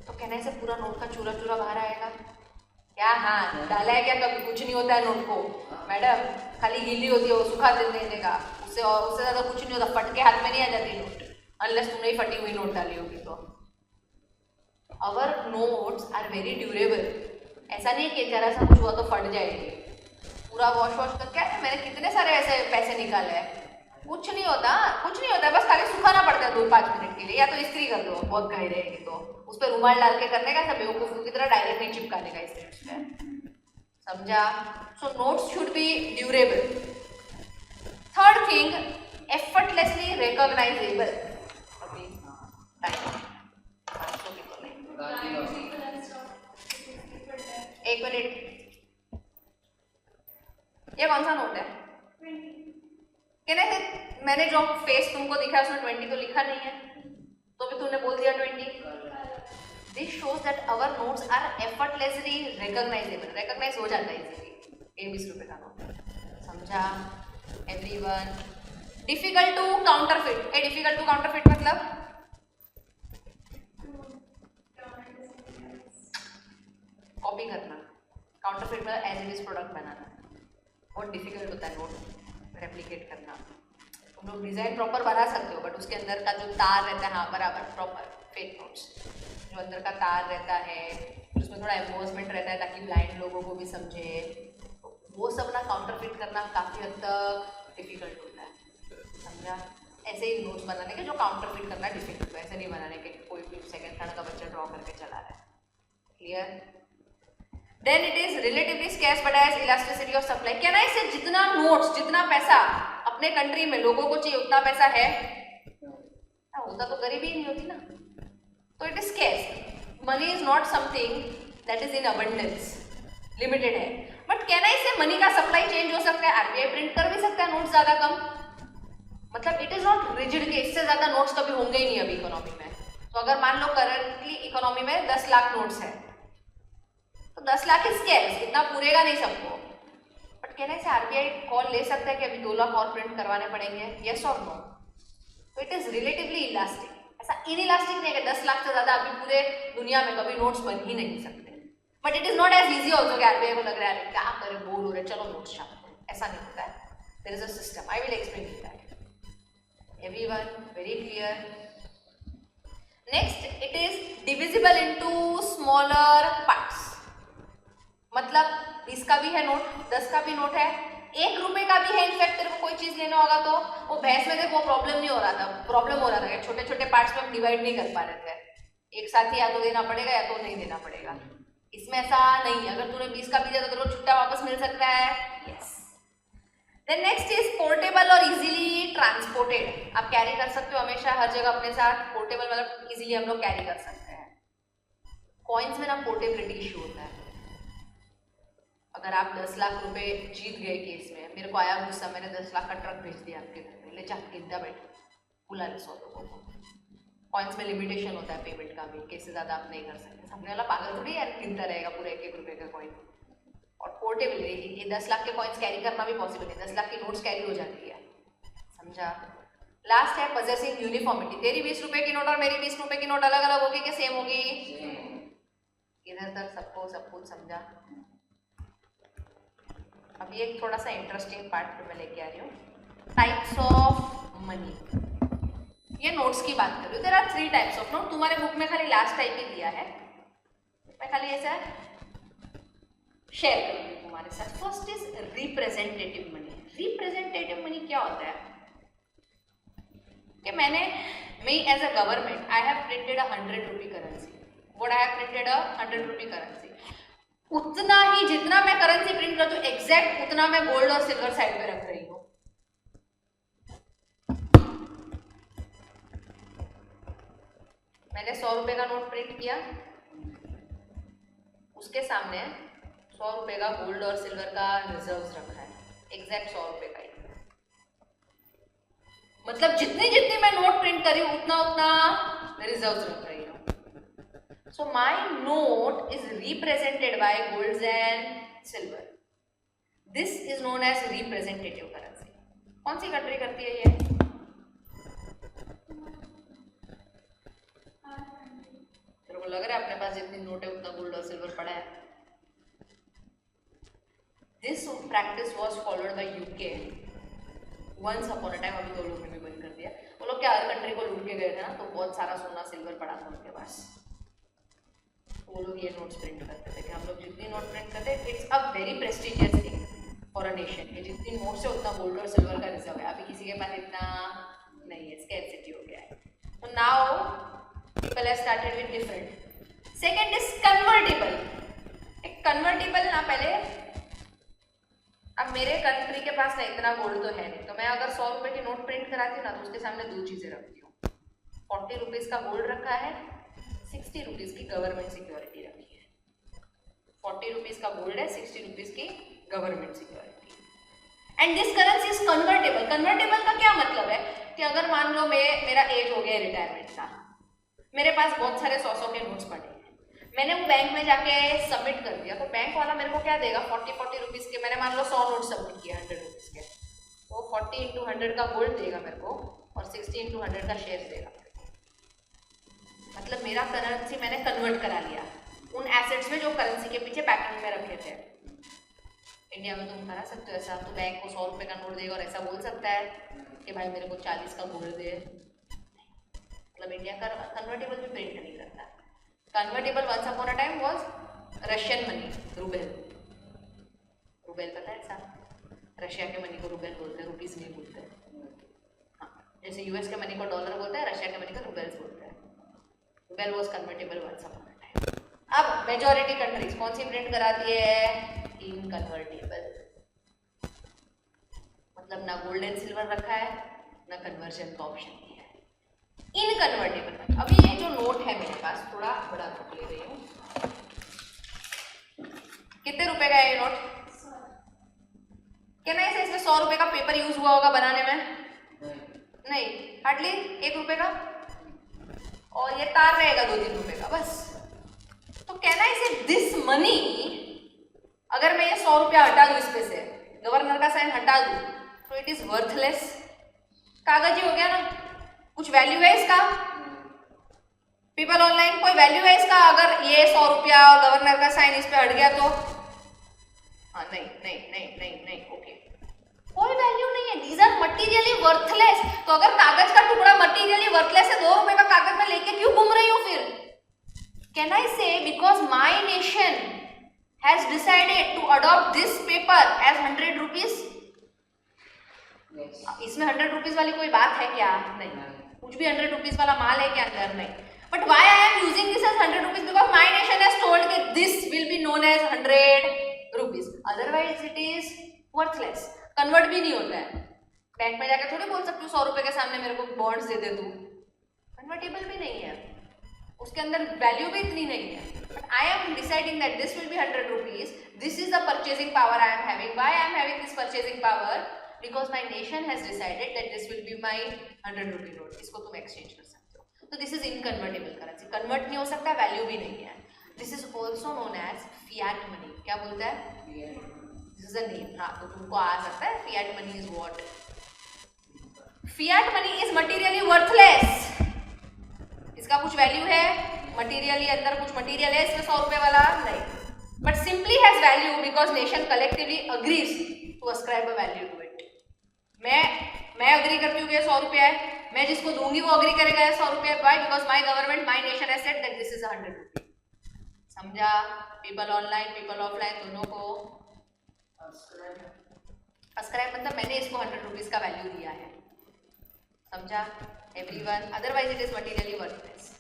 तो कहने से पूरा नोट का चूरा चूरा बाहर आएगा क्या? हाँ, डाला है क्या कभी? कुछ नहीं होता है नोट को मैडम, खाली गीली होती है, वो सुखा देने का, उससे और उससे ज्यादा कुछ नहीं होता। फट के हाथ में नहीं आ जाती नोट, अनलेस तुमने ही फटी हुई नोट डाली होगी तो। Our notes are very durable. ऐसा नहीं है कि जरा सा कुछ हुआ तो फट जाएगी, पूरा वॉश करके। मैंने कितने सारे ऐसे पैसे निकाले हैं, कुछ नहीं होता, बस खाली सुखाना पड़ता है 2-5 मिनट के लिए, या तो इस्त्री कर दो, बहुत गहरी रहेगी तो उस पर रुमाल डाल के करने का, सब बेवकूफ़ की तरह डायरेक्ट नहीं चिपकाने का इस्त्री पे, समझा? So notes should be durable. Third thing, effortlessly recognisable. अभी टाइम 500 की तो नहीं, 1 मिनट, ये कौन सा नोट है? कहने से मैंने जो फेस तुमको दिखा उसमें 20 तो लिखा नहीं है, तो भी तुमने बोल दिया 20। This shows that our notes are effortlessly recognizable, recognize हो जाता है इजीली। 20 रुपए का नोट, समझा everyone? Difficult to counterfeit. Difficult to counterfeit मतलब कॉपी करना, काउंटरफिट मतलब एज इट इज प्रोडक्ट बनाना। बहुत डिफिकल्ट होता है नोट रेप्लिकेट करना। तुम लोग डिजाइन प्रॉपर बना सकते हो, बट उसके अंदर का जो तार रहता है, हाँ बराबर प्रॉपर फेक नोट्स, जो अंदर का तार रहता है, उसमें थोड़ा एम्बोसमेंट रहता है ताकि ब्लाइंड लोगों को भी समझे, वो सब ना काउंटरफिट करना काफ़ी हद तक डिफिकल्ट होता है, समझा। ऐसे ही नोट्स बनाने के जो काउंटरफिट करना डिफिकल्ट है, ऐसे नहीं बनाने के कोई भी सेकंड थर्ड का बच्चा ड्रॉ करके चला रहा है, clear. Then it is relatively scarce but has elasticity of supply. Can I say जितना नोट्स, जितना पैसा अपने कंट्री में लोगों को चाहिए उतना पैसा है, होता तो गरीबी ही नहीं होती ना, तो it is scarce. Money is not something that is in abundance, limited है, बट कैन आई से मनी का सप्लाई चेंज हो सकता है, आरबीआई प्रिंट कर भी सकता है नोट्स ज्यादा कम, मतलब इट इज नॉट रिजिड कि इससे ज्यादा नोट्स कभी होंगे ही नहीं अभी इकोनॉमी में। तो अगर मान लो करंटली इकोनॉमी में 10 लाख नोट्स है, तो 10 लाख स्कैर्स, इतना पूरेगा नहीं सबको, बट कहने से आरबीआई कॉल ले सकता है कि अभी 2 लाख और प्रिंट करवाने पड़ेंगे, यस और नो। तो इट इज रिलेटिवली इलास्टिक, ऐसा इनइलास्टिक नहीं है कि 10 लाख से ज्यादा अभी पूरे दुनिया में कभी नोट्स बन ही नहीं सकते, but it is not as easy also कि आरबीआई को लग रहा है क्या करे, बोर हो रहे, चलो नोट्स छापते हैं, ऐसा नहीं होता है। There is a system, I will explain you that. Everyone very clear? Next, it is divisible into smaller parts. मतलब 20 का भी है नोट, 10 का भी नोट है, 1 रुपए का भी है। इनफैक्ट तेरे को कोई चीज लेना होगा तो वो भैंस में देखो, वो प्रॉब्लम नहीं हो रहा था, प्रॉब्लम हो रहा था कि छोटे छोटे पार्ट्स में हम डिवाइड नहीं कर पा रहे थे, एक साथ ही या तो देना पड़ेगा या तो नहीं देना पड़ेगा। इसमें ऐसा नहीं है, अगर तूने 20 का भी दिया तो तेरे को छुट्टा वापस मिल सकता है, yes. Then next is portable और इजीली ट्रांसपोर्टेड। आप कैरी कर सकते हो हमेशा हर जगह अपने साथ, पोर्टेबल मतलब इजीली हम लोग कैरी कर सकते हैं। कॉइन्स में ना पोर्टेबिलिटी इशू होता है। अगर आप 10 लाख रुपए जीत गए केस में, मेरे को आया गुस्सा, मैंने 10 लाख का ट्रक भेज दिया आपके घर में, ले जा गिनता बैठ, बुला ले 100 लोगों को। कॉइन्स में लिमिटेशन होता है पेमेंट का भी, केस से ज्यादा आप नहीं कर सकते, सामने वाला पागल थोड़ी यार गिनता रहेगा पूरे 1-1 रुपए का कॉइन। और पोर्टेबिलिटी, ये 10 लाख के कॉइन्स कैरी करना भी पॉसिबल है, 10 लाख की नोट्स कैरी हो जाती है, समझा। लास्ट है पजेसिंग यूनिफॉर्मिटी। तेरी 20 रुपए की नोट और मेरी 20 रुपए की नोट अलग अलग होगी कि सेम होगी? इधर तक सबको सब कुछ समझा। अभी एक थोड़ा सा इंटरेस्टिंग पार्ट मैं लेके आ रही हूँ, टाइप्स ऑफ मनी। ये नोट्स की बात कर रही हूँ। There are 3 types of note. तुम्हारे बुक में खाली लास्ट टाइप ही दिया है, मैं खाली ऐसा शेयर करूंगी तुम्हारे साथ। First is representative money. Representative money क्या होता है कि मैं as a government I have printed a 100 rupee currency. What I have printed a 100 rupee currency. उतना ही जितना मैं करेंसी प्रिंट करती हूँ एग्जैक्ट उतना मैं गोल्ड और सिल्वर साइड पे रख रही हूँ। मैंने 100 रुपए का नोट प्रिंट किया, उसके सामने 100 रुपए का गोल्ड और सिल्वर का रिजर्व्स रखा है, एग्जैक्ट 100 रुपए का ही। मतलब जितनी जितनी मैं नोट प्रिंट करी उतना उतना रिजर्व्स रख रही हूँ। So my note is represented by golds and silver. This is known as representative currency. कौन सी कंट्री करती है ये? तेरे को लग रहा है अपने पास जितनी नोट है उतना गोल्ड और सिल्वर पड़ा है? This practice was followed by UK once upon a time। अभी तो लोगों ने भी बंद कर दिया। वो लोग क्या हर कंट्री को लूट के गए थे ना, तो बहुत सारा सोना सिल्वर पड़ा था उनके पास, वो लोग ये नोट्स प्रिंट करते थे कि हम लोग जितनी नोट प्रिंट करते हैं it's a very prestigious thing for a nation कि जितनी नोट्स है उतना गोल्ड और सिल्वर का रिजर्व है। अभी किसी के पास इतना नहीं है, स्कैर्सिटी हो गया है। तो now people have started with different. Second is convertible. एक कन्वर्टेबल ना, पहले अब मेरे कंट्री के पास ना इतना गोल्ड तो है नहीं, तो मैं अगर 100 रुपए की नोट प्रिंट कराती हूँ ना तो उसके सामने 2 चीजें रखती हूँ। 40 रुपीज का गोल्ड रखा है, 60 रुपीज की गवर्नमेंट सिक्योरिटी रखी है। 40 रुपीज का गोल्ड है, 60 रुपीज की government security. And this currency is convertible. Convertible का क्या मतलब है कि अगर मान लो मेरा एज हो गया रिटायरमेंट का, मेरे पास बहुत सारे 100 के नोट्स पड़े, मैंने वो बैंक में जाके सबमिट कर दिया, तो बैंक वाला मेरे को क्या देगा? 40 रुपीज के, मैंने मान लो 100 नोट सबमिट किया 100 रुपीज के, तो 40 × 100 का गोल्ड देगा मेरे को और 60 × 100 का शेयर देगा। मतलब मेरा करेंसी मैंने कन्वर्ट करा लिया उन एसेट्स में जो करेंसी के पीछे पैकिंग में रखे थे। इंडिया में तुम करा सकते हो ऐसा, तो बैंक को 100 रुपये का नोट देगा और ऐसा बोल सकता है कि भाई मेरे को 40 का गोल्ड दे। मतलब इंडिया का कन्वर्टेबल भी प्रिंट नहीं करता। Convertible once upon a time was Russian money, rouble. Rouble पता है ऐसा, रशिया के मनी को रूबेल बोलते हैं, रुपीज नहीं बोलते हैं। हाँ, जैसे यूएस के मनी को डॉलर बोलते हैं, रशिया के मनी को रूबेल्स बोलते हैं। Rouble was convertible once upon a time. अब मेजॉरिटी कंट्रीज कौन सी प्रिंट कराती है? इनकन्वर्टेबल। मतलब ना गोल्ड एंड सिल्वर रखा है, ना कन्वर्जन का ऑप्शन दिया है। इनकन्वर्टेबल। अभी ये जो नोट है मेरे पास, थोड़ा बड़ा नोट ले रही हूँ। कितने रुपए का है ये नोट? क्या नहीं से इसमें 100 रुपए का पेपर यूज हुआ होगा बनाने में? नहीं, हार्डली 1 रुपए का, और ये तार रहेगा 2-3 रुपए का बस। तो कहना इसे दिस मनी, अगर मैं ये 100 रुपया हटा दूं इसमें से, गवर्नर का साइन हटा दूं, तो इट इज वर्थलेस। कागज ही हो गया ना, कुछ वैल्यू है इसका? पीपल ऑनलाइन, कोई वैल्यू है इसका? अगर ये 100 रुपया और गवर्नर का साइन इस पे हट गया तो? हाँ, नहीं नहीं नहीं नहीं नहीं, ओके, कोई वैल्यू नहीं है। These are materially worthless. तो अगर कागज का टुकड़ा मटीरियली वर्थलेस है, 2 रुपए का कागज में लेके क्यों घूम रही हूँ फिर? कैन आई से because my nation has decided to adopt this paper as 100 rupees? Yes. इसमें 100 रुपीज वाली कोई बात है क्या? नहीं। कुछ भी 100 रुपीज वाला माल है क्या अंदर? नहीं। But why I am using this as 100 rupees? Because my nation has told that this will be known as 100 rupees. Otherwise it is worthless. Convert भी नहीं होता है। बैंक में जाकर थोड़ी बोल सकती हूँ 100 रुपए के सामने मेरे को बॉन्ड्स दे दे तू। कन्वर्टेबल भी नहीं है, उसके अंदर वैल्यू भी इतनी नहीं है। But I am deciding that this will be 100 rupees. This is the purchasing power I am having. Why I am having this purchasing power? Because my nation has decided that this will be my 100 rupee note. इसको तुम exchange कर सकते हो। तो this is inconvertible currency. Convert नहीं हो सकता, वैल्यू भी नहीं है। This is also known as fiat money. क्या बोलता है? This is a name. हाँ, तो तुमको आ सकता है fiat money is what? Fiat money is materially worthless. इसका कुछ वैल्यू है? मटीरियली अंदर कुछ मटीरियल है इसमें 100 रुपए वाला? नहीं। But simply has value because nation collectively agrees to ascribe a value to it. मैं अग्री करती हूँ कि 100 रुपया है, मैं जिसको दूंगी वो अग्री करेगा 100 रुपया। Why? Because my government, my nation has said that this is 100 rupee. समझा? पीपल ऑनलाइन, पीपल ऑफलाइन दोनों को अस्क्राइब मतलब मैंने इसको 100 रुपीज का वैल्यू दिया है। समझा everyone? Otherwise it is materially worthless.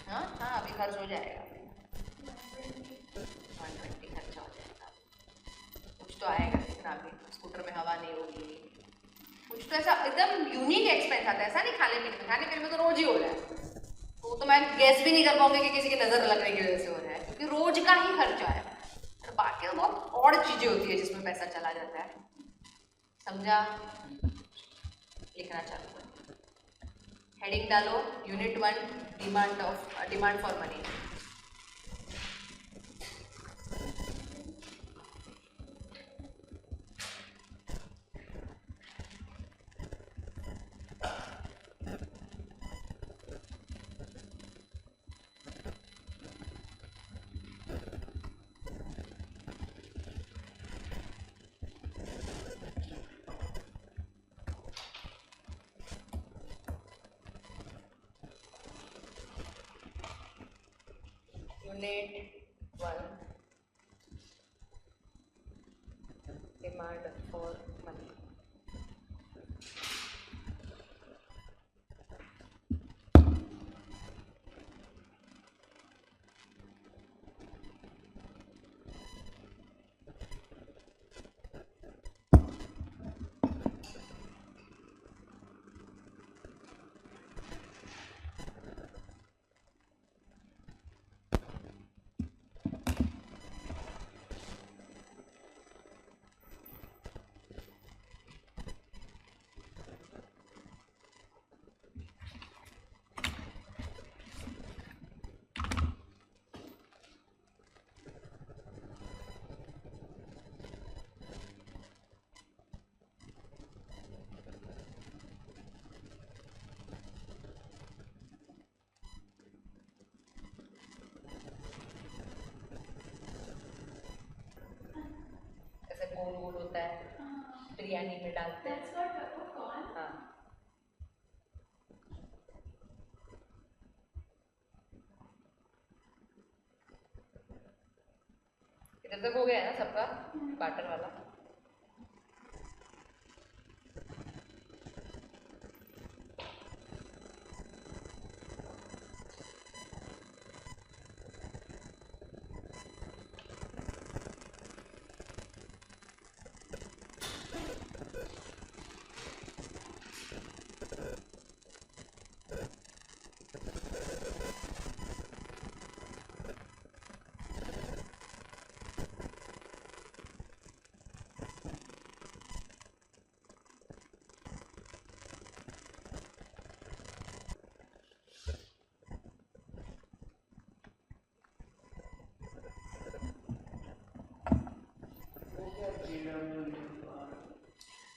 हाँ हाँ, अभी खर्च हो जाएगा, 120 खर्चा हो जाएगा। कुछ तो आएगा, लेकिन अभी स्कूटर में हवा नहीं होगी। कुछ तो ऐसा एकदम यूनिक एक्सपेंस आता है, ऐसा नहीं खाने पीने में। खाने पीने में तो रोज ही हो रहा है, तो मैं गैस भी नहीं कर पाऊंगी कि किसी की नजर लगने की वजह से हो रहा है, क्योंकि रोज का ही खर्चा है। और बाकी तो बहुत और चीजें होती है जिसमें पैसा चला जाता है। समझा? लिखना चालू कर, हेडिंग डालो, unit 1, demand for money. Unit 1, demand for money. डालते हैं। That's got peppercorn. हाँ, इधर तक हो गया है ना सबका बाटर वाला।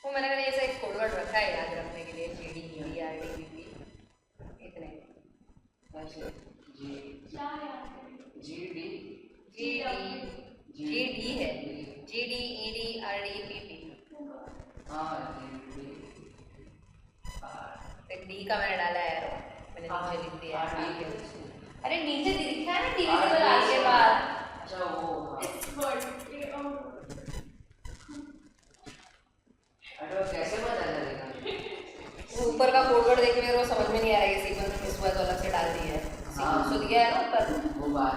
वो मैंने कहा ऐसा एक कोड वर्ड रखा है याद रखने के लिए, GDERDVP इतने। क्या याद करें? GD है, GDEDRDPP। तो D का मैंने डाला है, मैंने नीचे लिख दिया है। अरे नीचे दिखा है ना डिविजिबल आगे बाद। अच्छा वो It's word. अरे वो कैसे पता चलेगा? वो ऊपर का कोड वर्ड देख के मेरे को समझ में नहीं आ रहा है, ये सीक्वेंस मिस हुआ है तो अलग से डाल दिया है। सीक्वेंस तो दिया है ना ऊपर। वो बात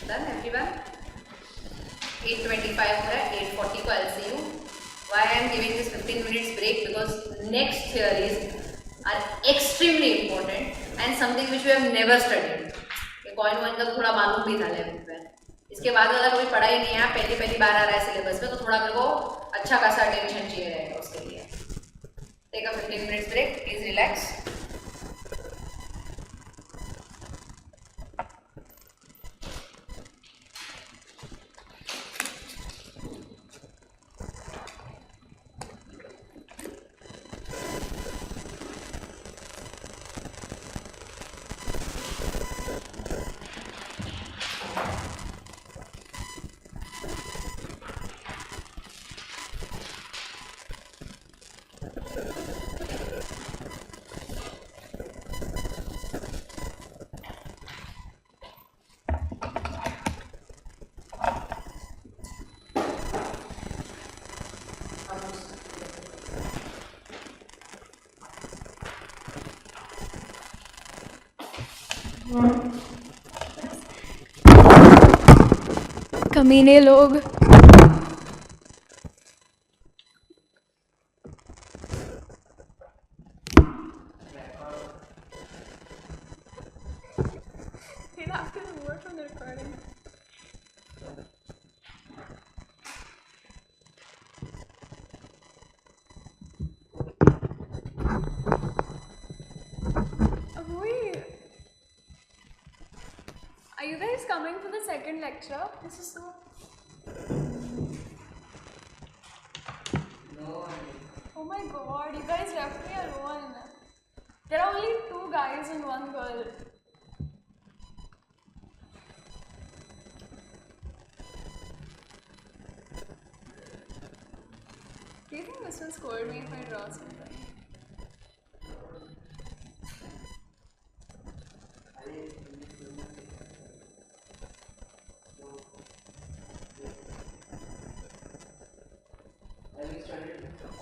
Done everyone? 8:25 हो रहा है, 8:40 को I'll see you. Why I am giving this 15 minutes break? Because next theories are extremely important and something which we have never studied. ये कॉइन वॉइन का तो थोड़ा मालूम भी था 11th में, इसके बाद वाला कभी पढ़ा ही नहीं है, पहली बार आ रहा है सिलेबस में, तो थोड़ा मेरे को अच्छा खासा अटेंशन चाहिए रहेगा उसके लिए। Take a 15 minutes break, please relax. कमीने लोग। He'll have to remove from the recording. Wait. Are you guys coming for the second lecture? This is so. No. Oh my god, you guys left me alone. There are only 2 guys and 1 girl. Do you think this will scold me if I draw something?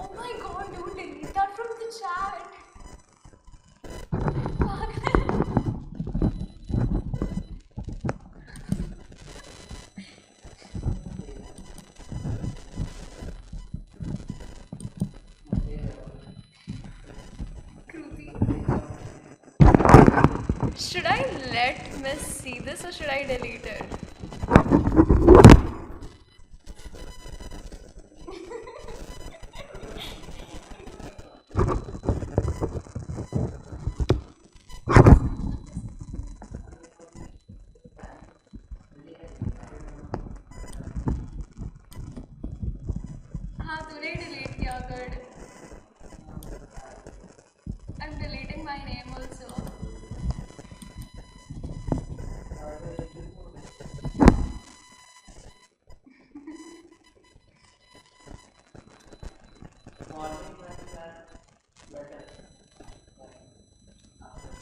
Oh my god, dude, delete that from the chat. Kruti. Should I let Miss see this or should I delete it? हाँ तूने ही delete किया कर. I'm deleting my name also. Morning classes are better.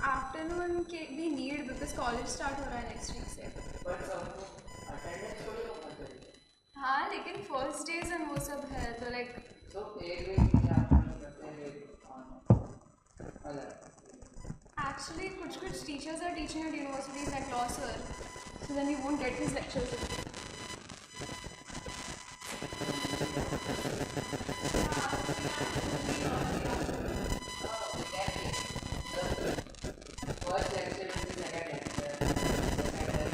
Afternoon के भी need because college start हो रहा है next week से. But सबको attendance थोड़ी होना चाहिए. हाँ लेकिन first days and वो सब है तो like So एक week या अलग. actually कुछ teachers are teaching at universities like law sir, so then you won't get his lectures. First lecture is the second lecture.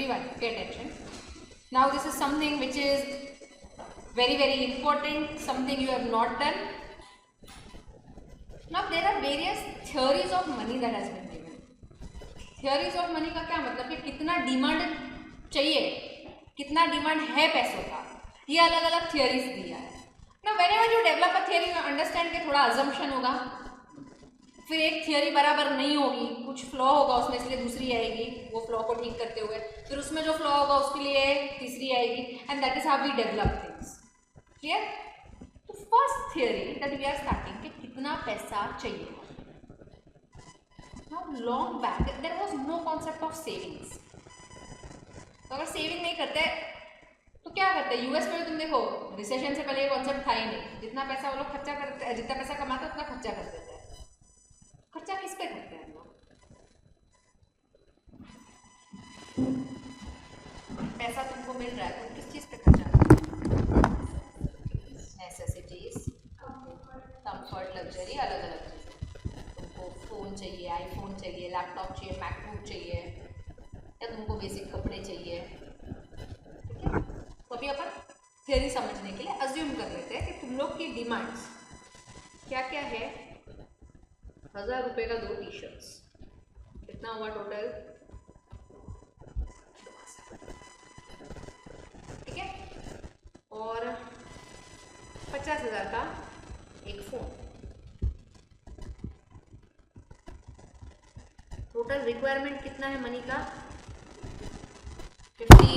everyone pay attention. Now this is something which is very important, something you have not done. Now there are various theories of money that has been given. Theories of money का क्या मतलब कि कितना डिमांड चाहिए, कितना डिमांड है पैसों का, ये अलग अलग थियरीज दिया है. Now whenever you develop a theory, you understand कि थोड़ा assumption होगा, फिर एक थियरी बराबर नहीं होगी, कुछ फ्लॉ होगा उसमें, इसलिए दूसरी आएगी वो फ्लॉ को ठीक करते हुए, फिर उसमें जो फ्लॉ होगा उसके लिए तीसरी आएगी, and that is how we develop things. Clear? तो first theory that we are starting कि कितना पैसा चाहिए. Now long back there was no concept of savings. तो अगर सेविंग नहीं करते तो क्या करते हैं? यूएस में तुम देखो, रिसेशन से पहले ये कॉन्सेप्ट था ही नहीं. जितना पैसा वो लोग खर्चा करते, जितना पैसा कमाते उतना खर्चा कर देते हैं. खर्चा किस पे करते हैं लोग? पैसा तुमको मिल रहा है, तुम किस चीज पे खर्चा करते हो? नेसेसिटीज, कंफर्ट, लग्जरी, अलग अलग चीज़ें. तुमको फ़ोन चाहिए, आईफोन चाहिए, लैपटॉप चाहिए, मैकबुक चाहिए, या तुमको बेसिक कपड़े चाहिए. ठीक है, तो अभी अपन थियरी समझने के लिए अज्यूम कर लेते हैं कि तुम लोग की डिमांड्स क्या क्या है. 1000 रुपये का 2 टी शर्ट्स, कितना हुआ टोटल? ठीक है. और 50,000 का एक फोन. टोटल रिक्वायरमेंट कितना है मनी का? 50.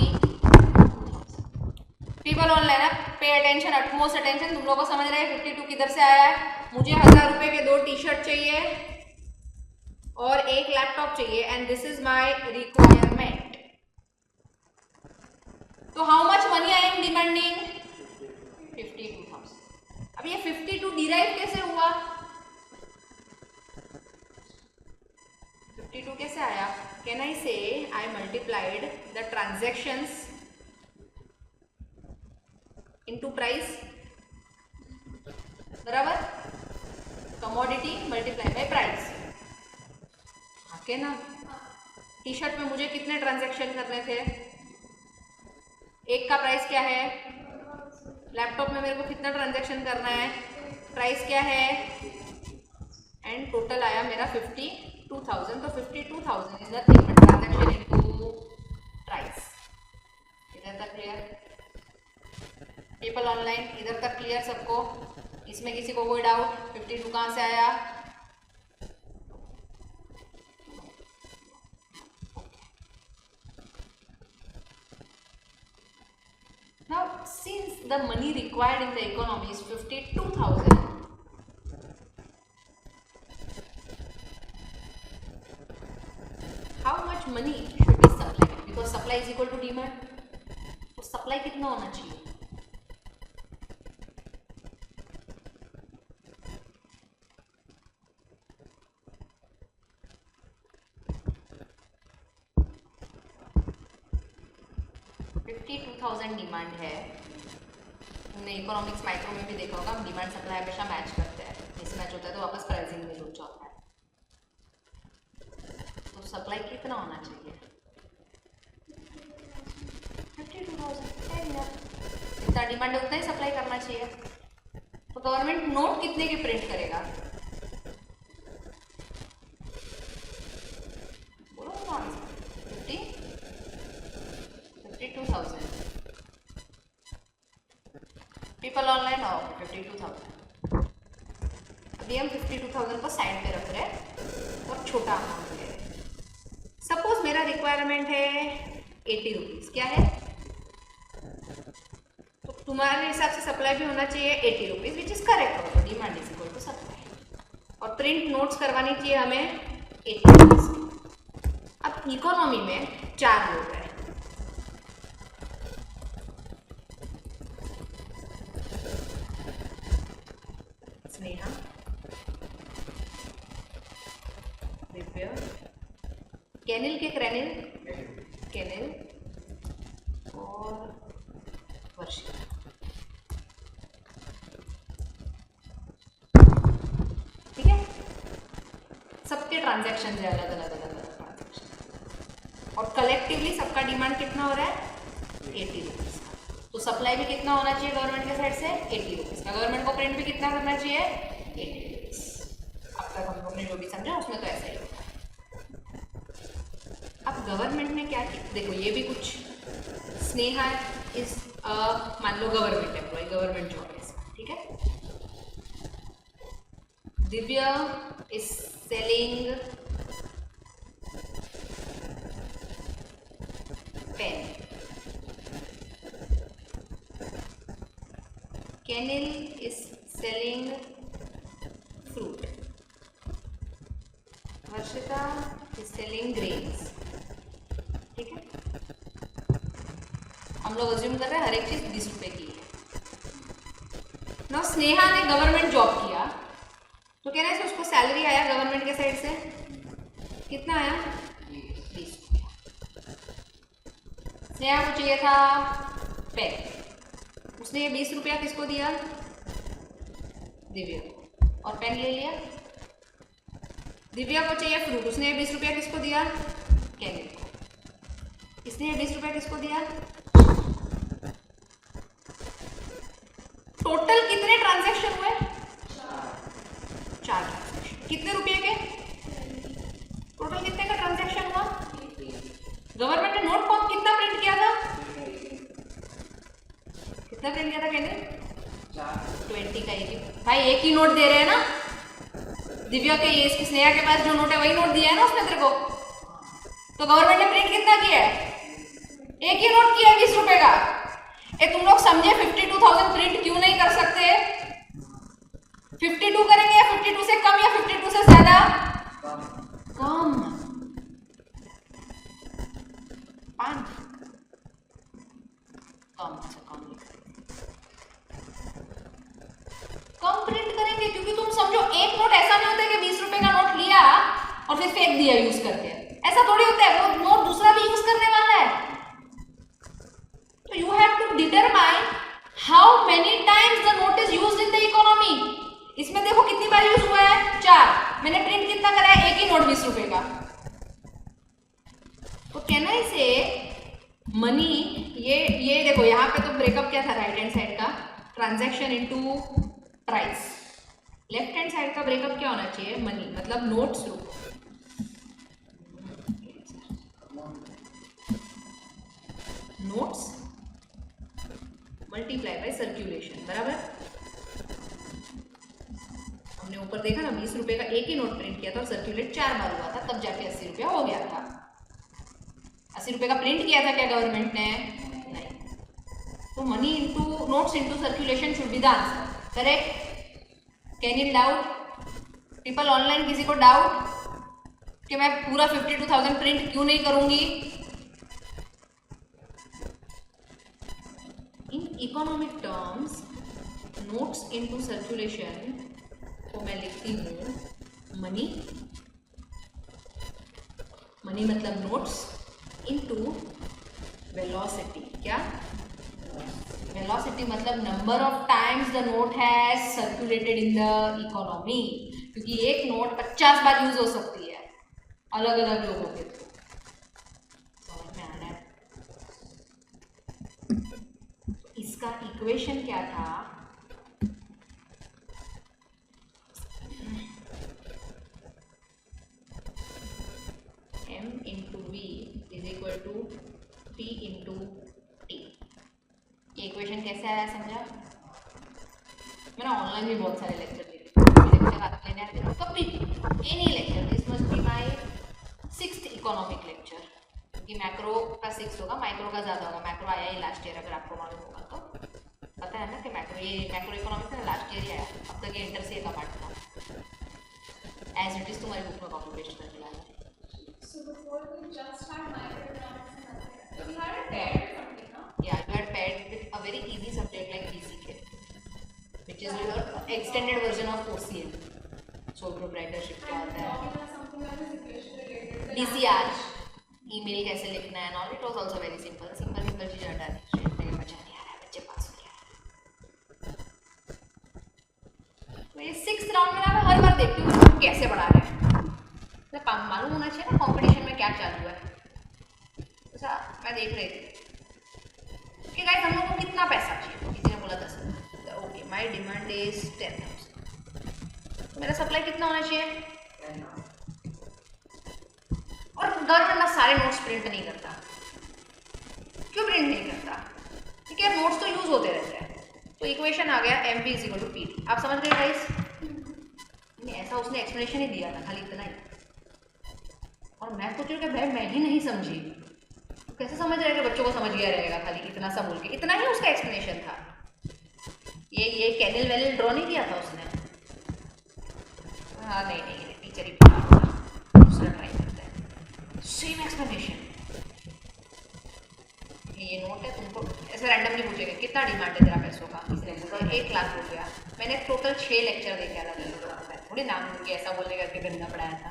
People online, pay attention, utmost attention. तुम लोग को समझ रहे हैं 52 किधर से आया है? मुझे 1000 रुपये के 2 टी शर्ट चाहिए और एक लैपटॉप चाहिए, and this is my requirement. तो how much money I am demanding? 52,000. अब ये 52 डिराइव कैसे हुआ? 52 कैसे आया? Can I say I multiplied the transactions into price, बराबर? Commodity multiply by price. आके ना, टी शर्ट में मुझे कितने ट्रांजैक्शन करने थे? एक का प्राइस क्या है? लैपटॉप में मेरे को कितना ट्रांजैक्शन करना है? प्राइस क्या है? एंड टोटल आया मेरा 52,000. तो 52,000 is nothing but transaction into price. इधर तक क्लियर? पीपल ऑनलाइन, इधर तक क्लियर सबको? इसमें किसी को कोई डाउट? 52 कहाँ से आया? Now, since the money required in the economy is 52,000, how much money should be supplied? Because supply is equal to demand. तो सप्लाई कितना होना चाहिए? डिमांड है. हमने इकोनॉमिक्स माइक्रो में भी देखा होगा, डिमांड सप्लाई हमेशा मैच करते हैं. मिसमैच होता है तो वापस प्राइसिंग में जुड़ जाता है. तो सप्लाई कितना होना चाहिए? 52,000. जितना डिमांड है उतना ही सप्लाई करना चाहिए. तो गवर्नमेंट नोट कितने के प्रिंट करेगा? बोलो 52,000. पीपल ऑनलाइन आओ. 52,000. अभी हम 52,000 को साइड पे रख रहे हैं और छोटा अमाउंट ले रहे हैं. सपोज मेरा रिक्वायरमेंट है 80 रुपीज़. क्या है? तो तुम्हारे हिसाब से सप्लाई भी होना चाहिए 80 रुपीज़, विच इज करेक्ट. तो demand is equal to supply. और प्रिंट नोट्स करवानी चाहिए हमें 80 रुपीज़. अब इकोनॉमी में 4 लोग हैं. स्नेहा, कैनिल के क्रैनिल, कैनिल और वर्षा. ठीक है, सबके ट्रांजैक्शन है अलग अलग ट्रांजैक्शन. और कलेक्टिवली सबका डिमांड कितना हो रहा है 80 रुपीज़ का। तो सप्लाई भी कितना होना चाहिए गवर्नमेंट के साइड से 80 रुपीज़ का। गवर्नमेंट को प्रिंट भी कितना करना चाहिए 80 रुपीज़। अब तक हम लोग ने जो भी समझा उसमें तो ऐसा ही होता है। अब गवर्नमेंट ने क्या किया, देखो ये भी कुछ स्नेहा इस मान लो गवर्नमेंट एम्प्लॉय, गवर्नमेंट जॉब है इसका, ठीक है। Divya is selling pen, Kenil is selling fruit, Varshita is selling grains, ठीक है। हम लोग अज्यूम कर रहे हैं हर एक चीज 20 रुपए की है। ना स्नेहा ने गवर्नमेंट जॉब किया तो कह रहे हैं उसको सैलरी आया गवर्नमेंट के साइड से कितना आया 20 रुपया। स्नेहा को चाहिए था पेन, उसने ये 20 रुपया किसको दिया दिव्या को, और पेन ले लिया। दिव्या को चाहिए फ्रूट, उसने ये 20 रुपया किसको दिया कैनिल को, इसने ये 20 रुपया किसको दिया। टोटल कितने ट्रांजैक्शन हुए 4 ट्रांजैक्शन, कितने रुपए के टोटल, कितने का ट्रांजैक्शन हुआ। गवर्नमेंट ने नोट कॉम कितना प्रिंट किया था, कितना प्रिंट किया था कहने 20 का। एक भाई एक ही नोट दे रहे हैं ना दिव्या के, ये इसकी स्नेहा के पास जो नोट है वही नोट दिया है ना उसने तेरे को, तो गवर्नमेंट ने प्रिंट कितना किया है एक ही नोट किया है 20 रुपए का। ए तुम लोग समझे 52,000 प्रिंट क्यों नहीं कर सकते, 52 करेंगे या 52 से कम या 52 से ज्यादा, कम 5 कम से कम प्रिंट करेंगे, क्योंकि तुम समझो एक नोट ऐसा नहीं होता है कि 20 रुपए का नोट लिया और फिर फेंक दिया यूज करके, ऐसा थोड़ी होता है, वो नोट दूसरा भी यूज करने वाला है। तो you have to determine how many times the note is used in the economy. इसमें देखो कितनी बार यूज हुआ है 4, मैंने प्रिंट कितना करा है एक ही नोट 20 रुपए का। तो कहना इसे मनी, ये देखो यहाँ पे तो ब्रेकअप क्या था राइट हैंड साइड का, transaction into price. Left hand side का ब्रेकअप क्या होना चाहिए मनी, मतलब नोट्स रूप, नोट्स मल्टीप्लाई बाय सर्कुलेशन, बराबर। हमने ऊपर देखा ना 20 रुपए का एक ही नोट प्रिंट किया था और सर्कुलेट 4 बार हुआ था, तब जाके 80 रुपया हो गया था। 80 रुपए का प्रिंट किया था क्या गवर्नमेंट ने, नहीं। तो money into notes into circulation should be the answer, correct. Can it doubt people online, किसी को डाउट कि मैं पूरा 52,000 प्रिंट क्यों नहीं करूंगी। In economic terms notes into circulation को मैं लिखती हूँ मनी, मनी मतलब नोट्स इनटू वेलोसिटी, क्या वेलोसिटी मतलब number of times the note has circulated in the economy, क्योंकि एक नोट 50 बार यूज हो सकती है अलग अलग लोगों के थ्रू। समझ में आना है। इसका इक्वेशन क्या था, m into V is equal to p into T. ये इक्वेशन कैसे आया समझा, मैंने ऑनलाइन भी बहुत सारे लेक्चर लिए, लेने आते हैं कभी any lecture, this must be my 6th economic lecture, क्योंकि मैक्रो का 6 होगा, माइक्रो का ज़्यादा होगा। मैक्रो आया ही लास्ट ईयर, अगर आपको मालूम होगा तो पता है ना कि मैक्रो इकोनॉमिक्स में लास्ट ईयर ही आया, अब तक ये इंटर से का पार्ट था। एज इट इज तुम्हारी बुक में कॉपी पेस्ट करके लाया। So before we just had microeconomics and nothing. So we had a paired something, no? Yeah, you had paired with a very easy subject like BCK, which is your extended version of OCL, sole proprietorship क्या होता है, Something that is equation related. DCR, email कैसे लिखना है, और it was also very simple चीज़ हटा दी, मेरे मजा नहीं आ रहा है, बच्चे पास हो गया। तो ये 6th राउंड में ना मैं हर बार देखती हूँ कैसे पढ़ा रहे हैं, मालूम होना चाहिए ना कंपटीशन में क्या चालू है। अच्छा मैं देख रही थी कि गाइस हम लोग को कितना पैसा चाहिए, तो किसी ने बोला 10,000, ओके माय डिमांड इज 10,000, मेरा सप्लाई कितना होना चाहिए। और गवर्नमेंट ना सारे नोट्स प्रिंट नहीं करता, क्यों प्रिंट नहीं करता, क्योंकि यार नोट्स तो यूज होते रहते हैं। तो इक्वेशन आ गया mv is equal to PT, आप समझ गए गाइस। ऐसा उसने एक्सप्लेनेशन ही दिया था, खाली इतना ही। और मैं सोच रही हूँ कि भाई मैं ही नहीं समझी, तो कैसे समझ रहेगा, बच्चों को समझ गया रहेगा खाली इतना सा बोल के, इतना ही उसका एक्सप्लेनेशन था। ये कैनिल वैनिल ड्रॉ नहीं किया था उसने। हाँ नहीं नहीं, टीचर ही पढ़ा होगा, दूसरा ट्राई करते हैं। सेम एक्सप्लेनेशन, ये नोट है, तुमको ऐसे रैंडमली पूछेगा कितना डिमांड है तेरा पैसों का, इसने बोला 1 लाख रुपया। मैंने टोटल 6 लेक्चर देखे अलग अलग, थोड़ी नाम लूँगी ऐसा बोलने करके गंदा पढ़ाया था।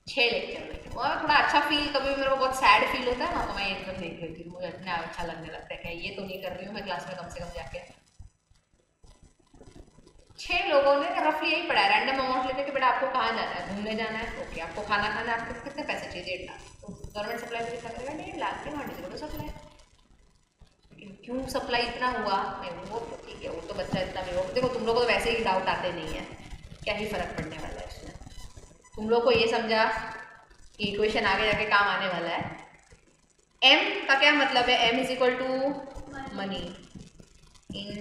6 लेक्चर देखे, और थोड़ा अच्छा फील, कभी मेरे को बहुत सैड फील होता है ना, तो मैं ये सब देख लेती हूँ, मुझे इतना अच्छा लगने लगता है कि ये तो नहीं कर रही हूँ मैं क्लास में कम से कम जाके। 6 लोगों ने रफली यही पढ़ा है, रैंडम अमाउंट लेते कि बेटा आपको कहाँ जाना है, घूमने जाना है, ओके आपको खाना खाना है, आपको कितने पैसे चाहिए, 1.5 लाख, तो गवर्नमेंट सप्लाई में कितना करेगा, 1.5 लाख के मान लीजिए सप्लाई। लेकिन क्यों सप्लाई इतना हुआ, नहीं वो तो ठीक है, वो तो बच्चा इतना भी हो, देखो तुम लोग को तो वैसे ही डाउट आते नहीं है, क्या ही फर्क पड़ने वाला है इसमें। तुम लोग को ये समझा कि इक्वेशन आगे जाके काम आने वाला है। m का क्या मतलब है, m is equal to money in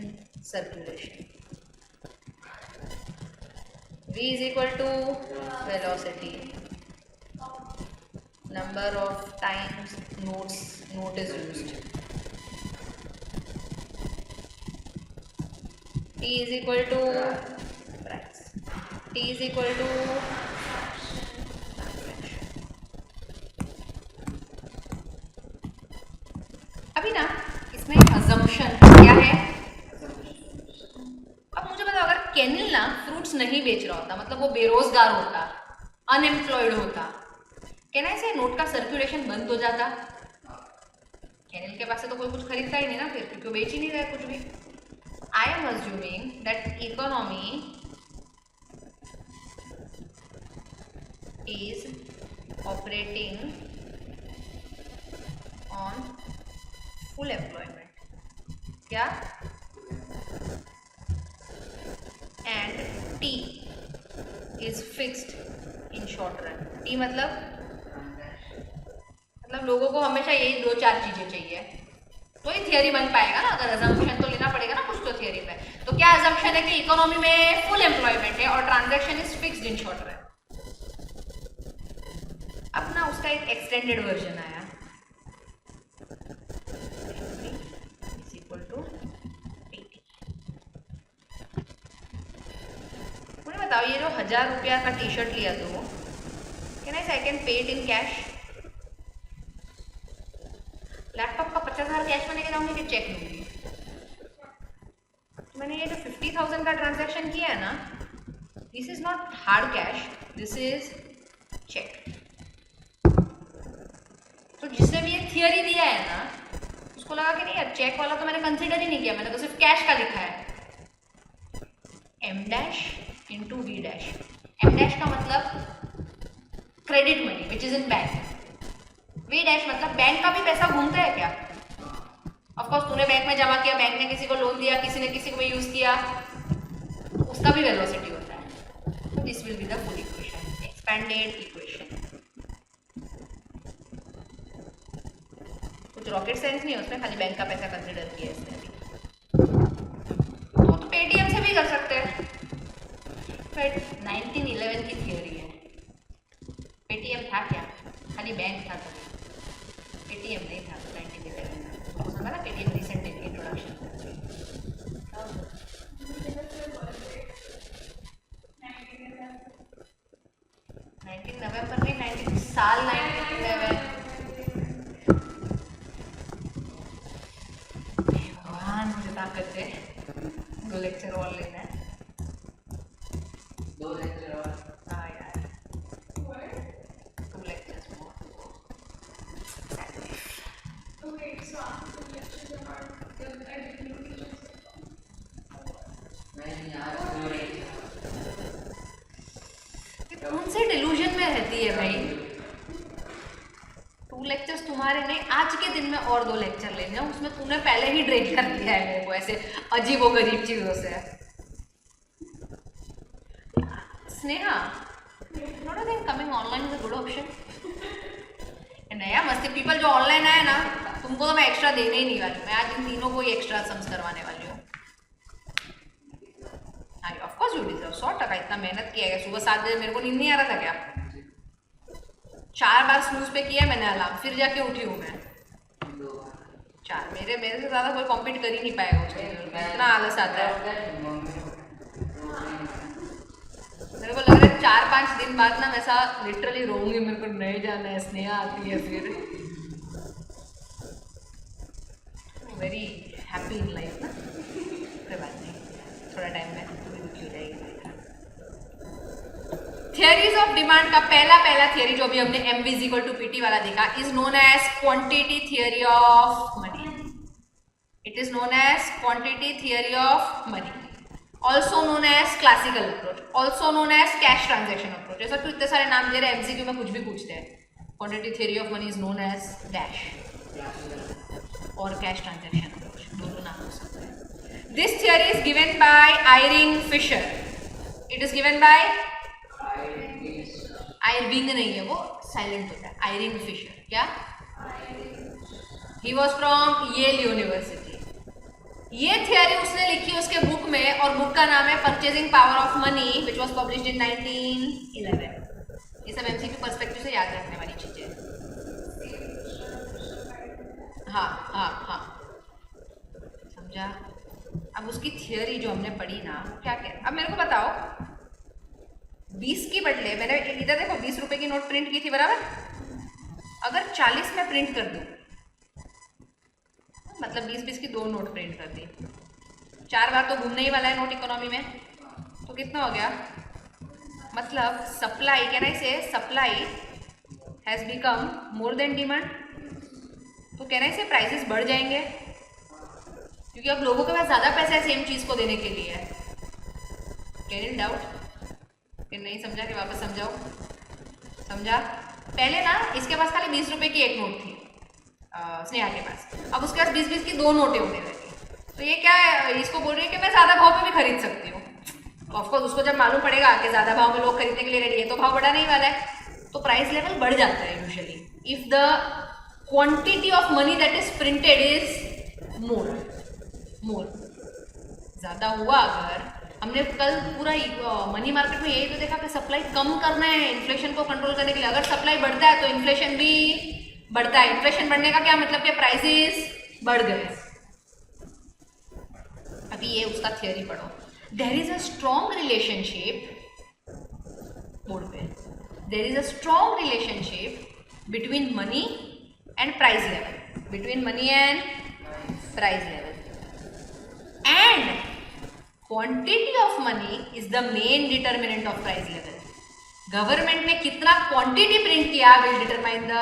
circulation, v is equal to velocity, number of times note is used, t is equal to price, t is equal to अभी ना इसमें assumption क्या है। अब मुझे बताओ, अगर केनिल ना फ्रूट्स नहीं बेच रहा होता, मतलब वो बेरोजगार होता, अनएम्प्लॉयड होता, कैन आई से नोट का सर्कुलेशन बंद हो जाता। केनिल के पास से तो कोई कुछ खरीदता ही नहीं ना फिर, क्योंकि वो बेच ही नहीं रहा कुछ भी। I am assuming that economy is operating on full employment, क्या, and T is fixed in short run। T मतलब लोगों को हमेशा यही 2-4 चीजें चाहिए, तो ही थियरी बन पाएगा ना। अगर अजम्पशन तो लेना पड़ेगा ना कुछ तो थियरी में। तो क्या अजम्पशन है कि इकोनॉमी में फुल एम्प्लॉयमेंट है और transaction is fixed in short run. अब ना उसका एक एक्सटेंडेड वर्जन आया, इज इक्वल टू बताओ, ये जो 1000 रुपया का टी शर्ट लिया तो can I can pay it in cash. Laptop का 50,000 कैश में लेके जाऊंगी कि चेक लूंगी। तो मैंने ये जो 50,000 का ट्रांजैक्शन किया है ना, this is not hard cash, this is cheque. तो जिसने भी ये थियरी दिया है ना, उसको लगा कि नहीं यार चेक वाला तो मैंने कंसिडर ही नहीं किया, मैंने तो सिर्फ कैश का लिखा है। m dash into v dash. m dash का मतलब credit money which is in bank, v dash मतलब बैंक का भी पैसा घूमता है क्या। ऑफकोर्स तूने बैंक में जमा किया, बैंक ने किसी को लोन दिया, किसी ने किसी को यूज किया, तो उसका भी वेलोसिटी होता है। तो this will be the full equation, expanded equation. कुछ रॉकेट साइंस नहीं है उसमें, खाली बैंक का पैसा कंसिडर किया है इसने। तो पेटीएम से भी कर सकते हैं, बट 1911 की थियोरी है। पेटीएम था क्या, खाली बैंक था तभी, पेटीएम नहीं था 1911 में। आपको समझा ना, पेटीएम रिसेंट इंट्रोडक्शन। 19 नवंबर में 19 साल 1911। भगवान मुझे ताकत दे, 2 लेक्चर और लेना है। 2 लेक्चर और, हाँ यार 2 lectures more। Okay, so after the lectures about the editing features. नहीं यार कौन से डिल्यूजन में रहती है भाई, 2 2 लेक्चर्स तुम्हारे नहीं, आज के दिन में और 2 लेक्चर लेने हैं, उसमें तूने पहले ही ड्रेन कर दिया है मेरे को ऐसे अजीब और गरीब चीजों से। Sneha, not I think coming online is a good option. नया मस्ती पीपल जो ऑनलाइन आए ना, तुमको तो मैं एक्स्ट्रा देने ही नहीं वाली, मैं आज इन तीनों को ही एक्स्ट्रा सम्स करवाने वाली हूँ। Of course you deserve, 100%। इतना मेहनत किया है, सुबह 7 बजे मेरे को नींद नहीं आ रहा था क्या? 4 बार स्नूज पे किया मैंने अलार्म, फिर जाके उठी हूँ मैं 4। मेरे से ज़्यादा कोई कॉम्पीट कर ही नहीं पाएगा उसमें, इतना आलस आता है। मेरे को लग रहा है 4-5 दिन बाद ना वैसा लिटरली रोऊंगी, मेरे को नहीं जाना है, स्नेहा आती है फिर। वेरी हैप्पी इन लाइफ ना, कोई बात नहीं, थोड़ा टाइम में दुखी हो जाएगी। थियरीज ऑफ डिमांड का पहला थियरी जो भी हमने MV = PT वाला देखा is known as quantity theory of money. It is known as quantity theory of money, also known as classical approach, also known as cash transaction approach. जैसा तो इतने सारे नाम दे रहे हैं, MCQ में कुछ भी पूछते हैं। Quantity theory of money is known as dash और कैश ट्रांजेक्शन अप्रोच, दोनों नाम हो सकते हैं। This theory is given by Irving Fisher. It is given by Irving नहीं है, वो साइलेंट होता है, आयरिंग फिशर। क्या? He was from Yale University. ये थियरी उसने लिखी उसके बुक में, और बुक का नाम है purchasing power of money, which was published in 1911। ये सब MCQ पर्सपेक्टिव से याद रखने वाली चीजें। हाँ, समझा? अब उसकी थियरी जो हमने पढ़ी ना, क्या क्या, अब मेरे को बताओ 20 की बदले मैंने इधर देखो 20 रुपए की नोट प्रिंट की थी, बराबर? अगर 40 में प्रिंट कर दूं, मतलब 20-20 की 2 नोट प्रिंट कर दी, 4 बार तो घूमने ही वाला है नोट इकोनॉमी में, तो कितना हो गया? मतलब सप्लाई, कैन आई से supply has become more than demand. तो कैन आई से प्राइसेस बढ़ जाएंगे, क्योंकि अब लोगों के पास ज़्यादा पैसा है सेम चीज़ को देने के लिए। Can in doubt? फिर नहीं समझा कि वापस समझाओ? समझा? पहले ना इसके पास खाली 20 रुपए की एक नोट थी, स्नेहा के पास, अब उसके पास 20-20 की 2 नोटें होने लगी। तो ये क्या है, इसको बोल रही है कि मैं ज़्यादा भाव पे भी खरीद सकती हूँ। ऑफकोर्स उसको जब मालूम पड़ेगा कि ज़्यादा भाव में लोग खरीदने के लिए रेडी है, तो भाव बढ़ा नहीं वाला है, तो प्राइस लेवल बढ़ जाता है usually if the quantity of money that is printed is more. ज़्यादा हुआ अगर, हमने कल पूरा मनी मार्केट में यही तो देखा कि सप्लाई कम करना है इन्फ्लेशन को कंट्रोल करने के लिए। अगर सप्लाई बढ़ता है तो इन्फ्लेशन भी बढ़ता है। इन्फ्लेशन बढ़ने का क्या मतलब कि प्राइसेस बढ़ गए। अभी ये उसका थियरी पढ़ो। There is a strong relationship, board पे, there is a strong relationship between money and price level, between money and price level, and quantity of money is the main determinant of price level. Government ने कितना क्वांटिटी प्रिंट किया will determine the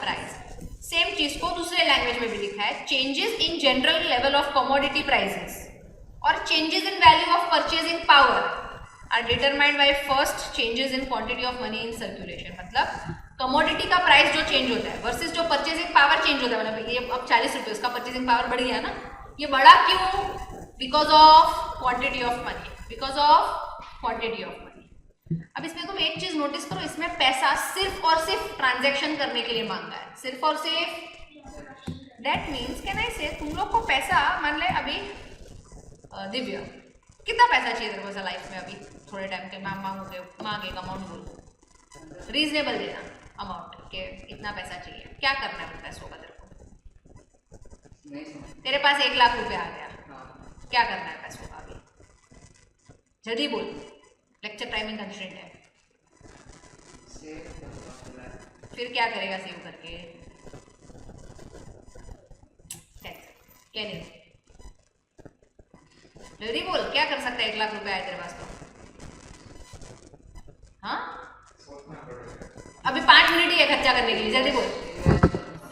price. Same चीज को दूसरे लैंग्वेज में भी लिखा है, changes in general level of commodity prices और changes in value of purchasing power are determined by first changes in quantity of money in circulation. मतलब कमोडिटी का प्राइस जो चेंज होता है वर्सेस जो परचेजिंग पावर चेंज होता है, मतलब ये अब 40 रुपये, उसका परचेजिंग पावर बढ़ गया ना, ये बढ़ा क्यों? Because of quantity of money, because of quantity of money. अब इसमें तुम एक चीज नोटिस करो, इसमें पैसा सिर्फ और सिर्फ ट्रांजैक्शन करने के लिए मांगा है, सिर्फ और सिर्फ। दैट मीन्स कैन आई से तुम लोग को पैसा, मान ले अभी दिव्या कितना पैसा चाहिए तेरे को लाइफ में अभी थोड़े टाइम के, मांगे अमाउंट बोल, रीजनेबल देना अमाउंट के इतना पैसा चाहिए, क्या करना है पैसों का तेरे को? तेरे पास 1 लाख रुपए आ गया, क्या करना है पैसों का अभी? जल्दी बोल, लेक्चर टाइमिंग कंस्ट्रेंट है। फिर क्या करेगा सेव करके? क्या नहीं, जल्दी बोल, क्या कर सकता है? 1 लाख रुपए आए तेरे पास तो, हाँ अभी 5 मिनट ही है खर्चा करने के लिए, जल्दी बोल।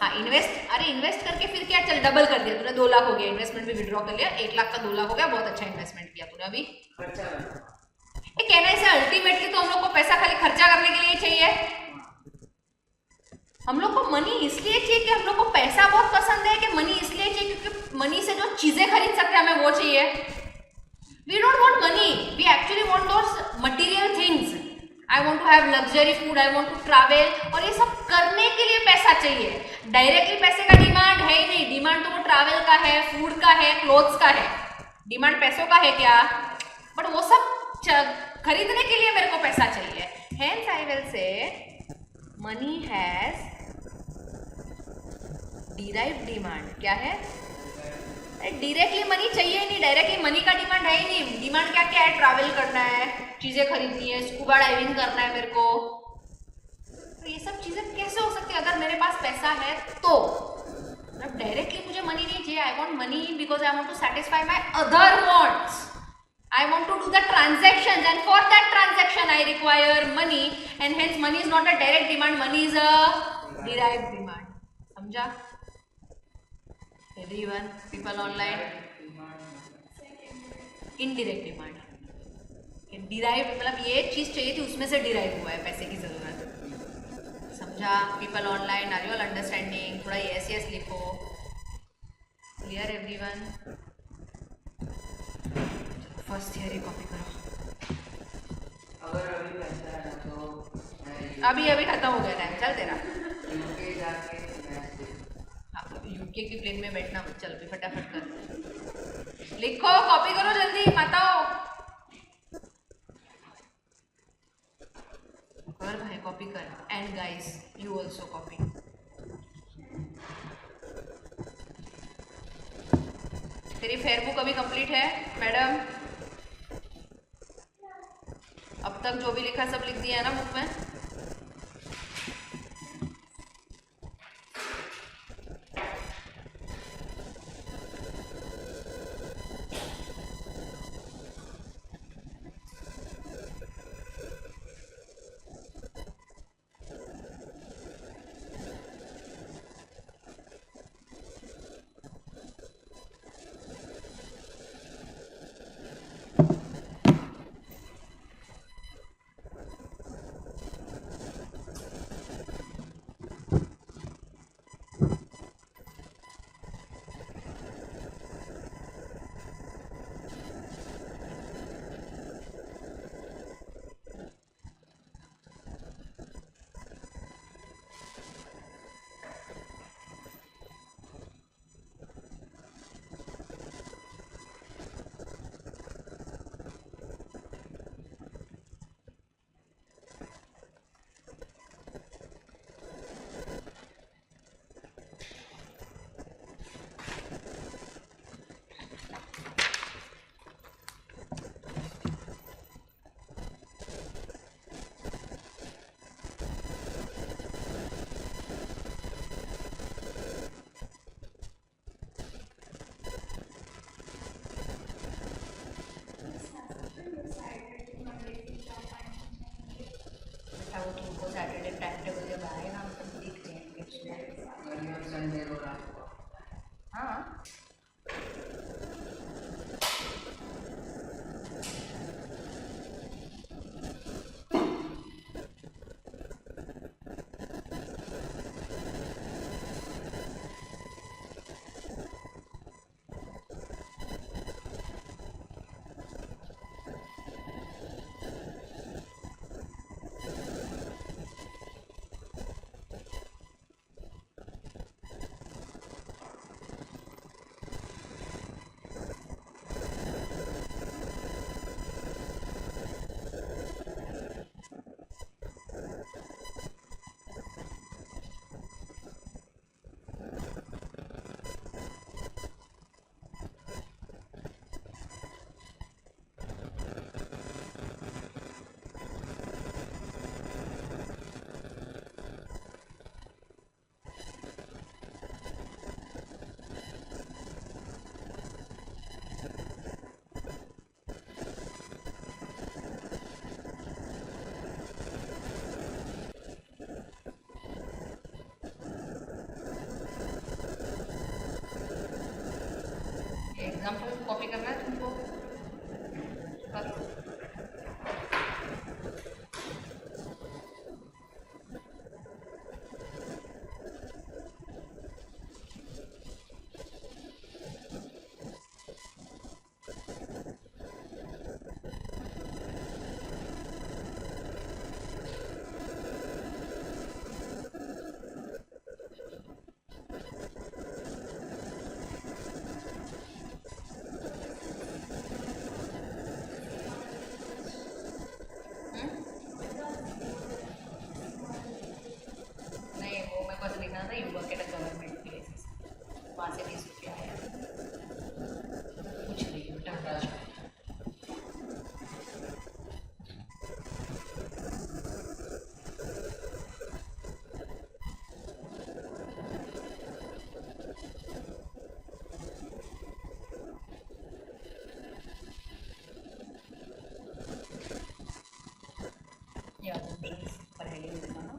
हाँ इन्वेस्ट, अरे इन्वेस्ट करके फिर क्या, चल डबल कर दिया तूने, 2 लाख हो गया, इन्वेस्टमेंट भी विड्रॉ कर लिया, 1 लाख का 2 लाख हो गया, बहुत अच्छा इन्वेस्टमेंट किया तूने अभी। कहना है अल्टीमेटली तो हम लोग को पैसा खाली खर्चा करने के लिए चाहिए, हम लोग को मनी इसलिए चाहिए कि हम लोग को पैसा बहुत पसंद है, कि मनी इसलिए चाहिए क्योंकि मनी से जो चीजें खरीद सकते हैं हमें वो चाहिए? We don't want money, we actually want those material things. I want to have luxury food, I want to travel, और ये सब करने के लिए पैसा चाहिए। डायरेक्टली पैसे का डिमांड है ही नहीं, डिमांड तो वो ट्रैवल का है, फूड का है, क्लोथ्स का है, डिमांड पैसों का है क्या? बट वो सब खरीदने के लिए मेरे को पैसा चाहिए। Hence I will say money has derived demand. क्या है? डायरेक्टली मनी चाहिए ही नहीं, डायरेक्टली मनी का डिमांड है ही नहीं। डिमांड क्या क्या है? ट्रैवल करना है, चीजें खरीदनी है, स्कूबा डाइविंग करना है मेरे को। तो ये सब चीजें कैसे हो सकती है अगर मेरे पास पैसा है तो? अब डायरेक्टली मुझे मनी नहीं चाहिए। I want money because I want to satisfy my other wants. I want to do the transactions, and for that transaction I require money, and hence money is not a direct demand, money is a derived demand. समझा? Everyone, people online, indirect demand. Derived मतलब ये चीज चाहिए थी, उसमें से derive हुआ है पैसे की जरूरत। समझा? People online, are you all understanding? थोड़ा yes yes लिखो। Clear everyone? First theory copy करो। अगर अभी पैसा है ना तो मैं अभी खत्म हो गया टाइम, चल तेरा। यूके जाके मैच देखूं। हाँ, यूके की प्लेन में बैठना मत, चल भी फटाफट कर। लिखो, कॉपी करो जल्दी, बताओ। कर भाई, कॉपी कर। And guys, you also copy. तेरी फेयर बुक अभी कंप्लीट है मैडम? अब तक जो भी लिखा सब लिख दिया है ना बुक में? वो तुमको सैटरडे टाइम टेबल जब आएगा हम तब देख लेंगे। संडे को रात को। हाँ, एग्जाम्पल कॉपी करना है तुमको? करो। ये assumptions पर heading लिखना ना.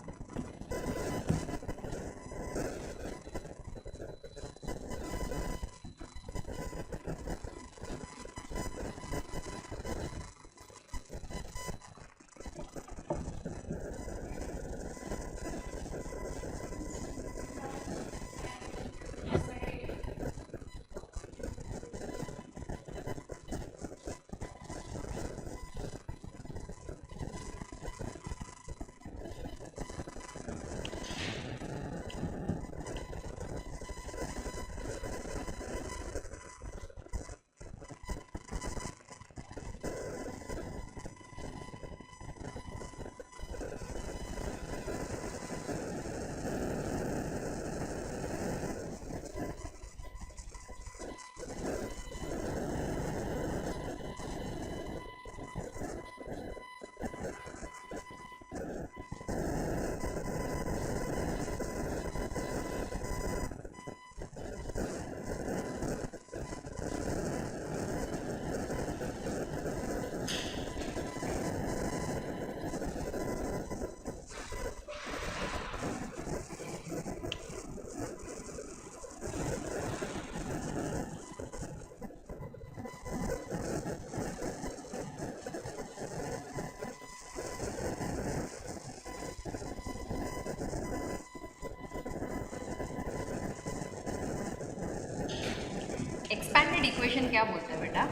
एक्सपैंडेड इक्वेशन क्या बोलते हैं बेटा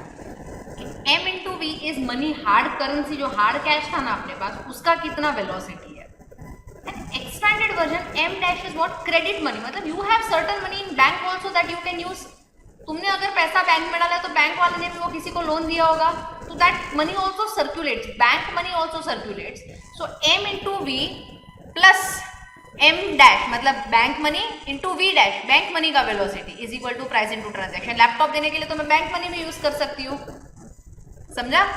कि m into V is money hard currency, जो हार्ड कैश था ना अपने पास, उसका कितना वेलोसिटी है. And expanded version m dash is what credit money, मतलब you have certain money in bank also that you can use. तुमने अगर पैसा बैंक में डाला है तो बैंक वाले ने भी वो किसी को लोन दिया होगा, तो that money also circulates, bank money also circulates. So m into V plus m dash मतलब bank money into V dash, bank money का velocity is equal to price into transaction. Laptop देने के लिए तो मैं बैंक मनी भी यूज कर सकती हूँ. समझा?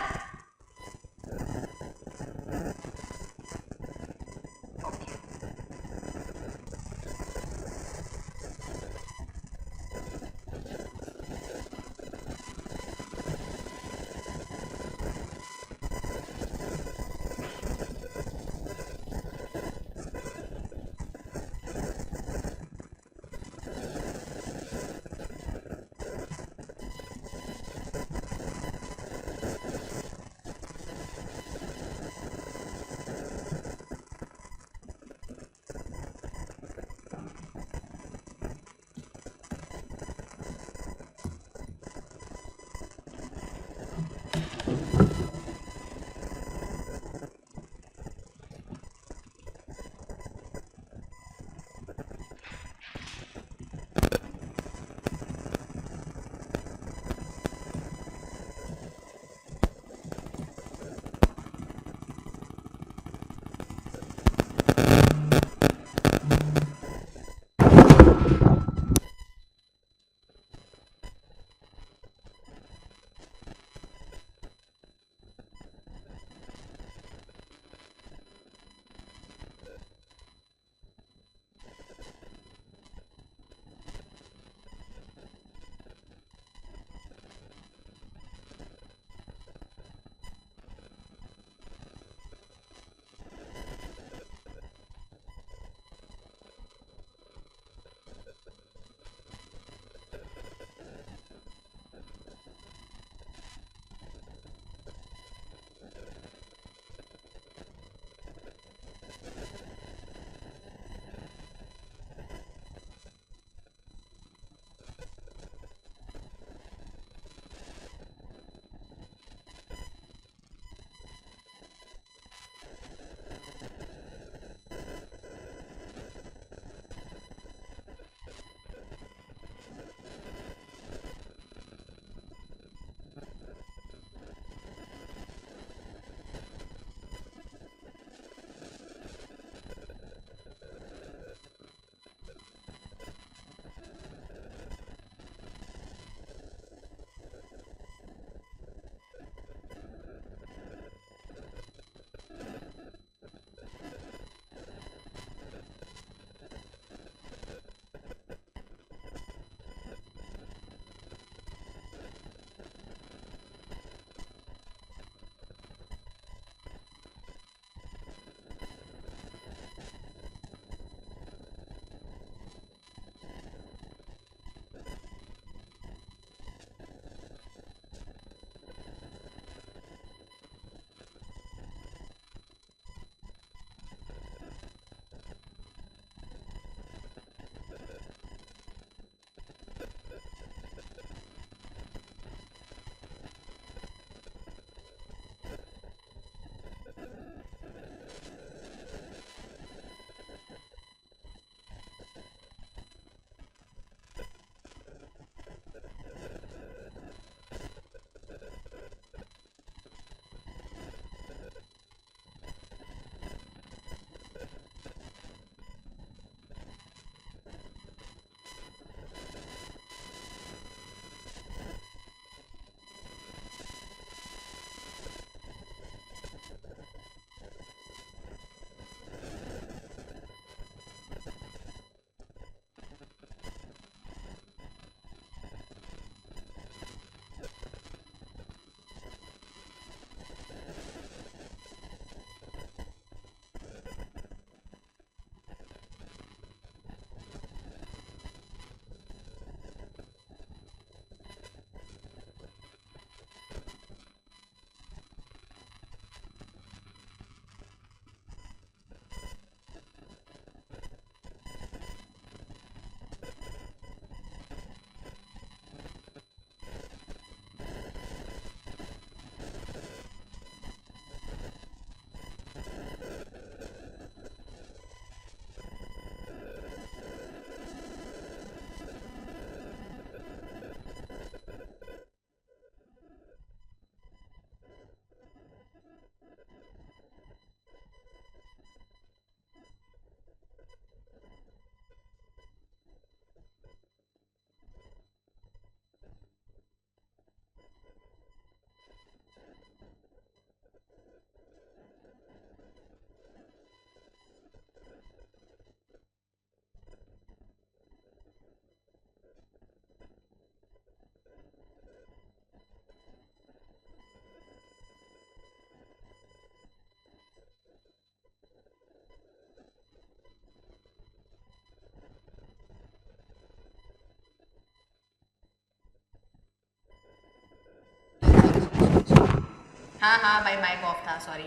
हाँ भाई माइक ऑफ था, sorry,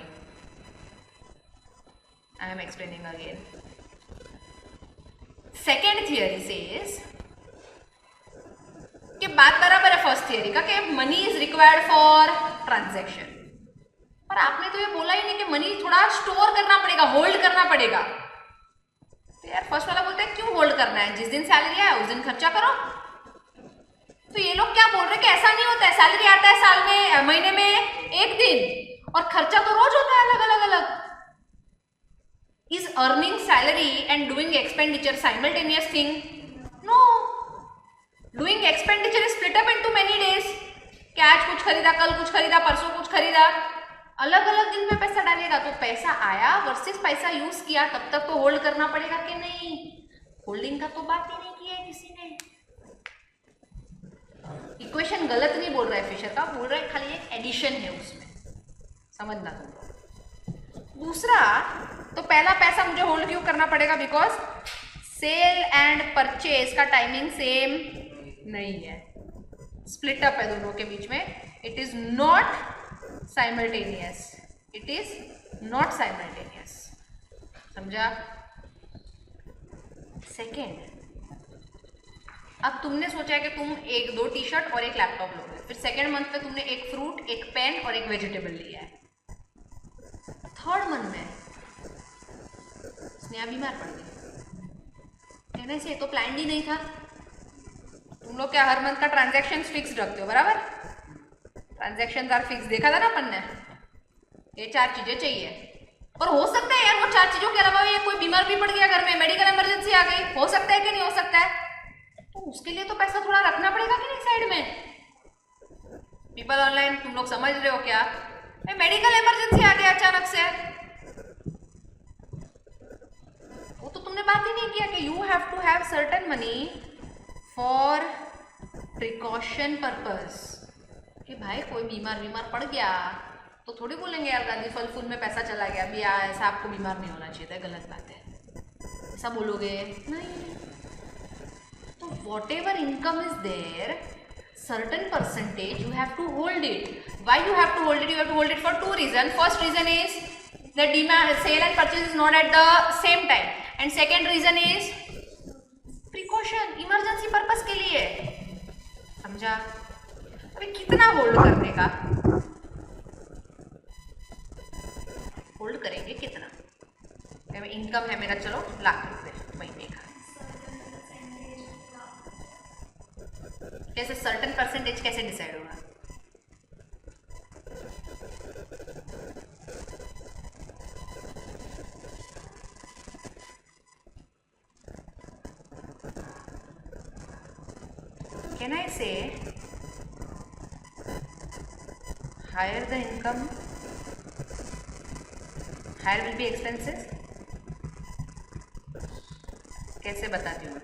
I am explaining again. Second theory says कि बात बराबर है फर्स्ट थियरी का कि money is required for transaction, पर आपने तो ये बोला ही नहीं कि मनी थोड़ा स्टोर करना पड़ेगा, होल्ड करना पड़ेगा. तो यार फर्स्ट वाला बोलता है क्यों होल्ड करना है, जिस दिन सैलरी आया उस दिन खर्चा करो. तो ये लोग क्या बोल रहे हैं कि ऐसा नहीं होता है, सैलरी आता है साल में, महीने में एक दिन, और खर्चा तो रोज होता है अलग अलग अलग. Is earning salary and doing expenditure simultaneous thing? No. Doing expenditure is split up into many days. क्या आज कुछ खरीदा, कल कुछ खरीदा, परसों कुछ खरीदा, अलग अलग दिन में पैसा डालेगा. तो पैसा आया वर्सेस पैसा यूज किया, तब तक तो होल्ड करना पड़ेगा कि नहीं? होल्डिंग का तो बात ही नहीं किया है किसी ने. इक्वेशन गलत नहीं बोल रहा है फिशर का, बोल रहा है खाली एक एडिशन है उसमें, समझना तुम. दूसरा, तो पहला पैसा मुझे होल्ड क्यों करना पड़ेगा? बिकॉज सेल एंड परचेज का टाइमिंग सेम नहीं है, स्प्लिट अप है दोनों के बीच में. It is not simultaneous, it is not simultaneous. समझा? सेकेंड, अब तुमने सोचा कि तुम एक 2 टी शर्ट और एक लैपटॉप लोगे, फिर सेकेंड मंथ में तुमने एक फ्रूट, एक पेन और एक वेजिटेबल लिया है. थर्ड मंथ में स्नेहा बीमार पड़ गई, कहने से तो प्लान ही नहीं था. तुम लोग क्या हर मंथ का ट्रांजैक्शन फिक्स रखते हो? बराबर, ट्रांजैक्शन आर फिक्स, देखा था ना अपन ने. ये 4 चीजें चाहिए, और हो सकता है यार वो 4 चीजों के अलावा ये कोई बीमार भी पड़ गया घर में, मेडिकल इमरजेंसी आ गई, हो सकता है कि नहीं हो सकता है? तो उसके लिए तो पैसा थोड़ा रखना पड़ेगा कि नहीं साइड में. पीपल ऑनलाइन, तुम लोग समझ रहे हो क्या? मेडिकल इमरजेंसी आ गया अचानक से, वो तो तुमने बात ही नहीं किया कि you have to have certain money for precaution purpose. कि भाई कोई बीमार पड़ गया तो थोड़ी बोलेंगे यार दादी फल फूल में पैसा चला गया, अभी ऐसा आपको बीमार नहीं होना चाहिए था, गलत बात है, ऐसा बोलोगे नहीं. तो whatever income is there, certain percentage you have to hold it. Why you have to hold it? You have to hold it for 2 reasons. First reason is the demand, sale and purchase is not at the same time, and second reason is precaution, emergency purpose के लिए. समझा? अभी कितना होल्ड करने का? होल्ड करेंगे कितना? इनकम है मेरा, चलो ₹1,00,000 महीने का. कैसे सर्टेन परसेंटेज कैसे डिसाइड होगा? Can I say higher the income higher will be expenses? कैसे बताती हूँ?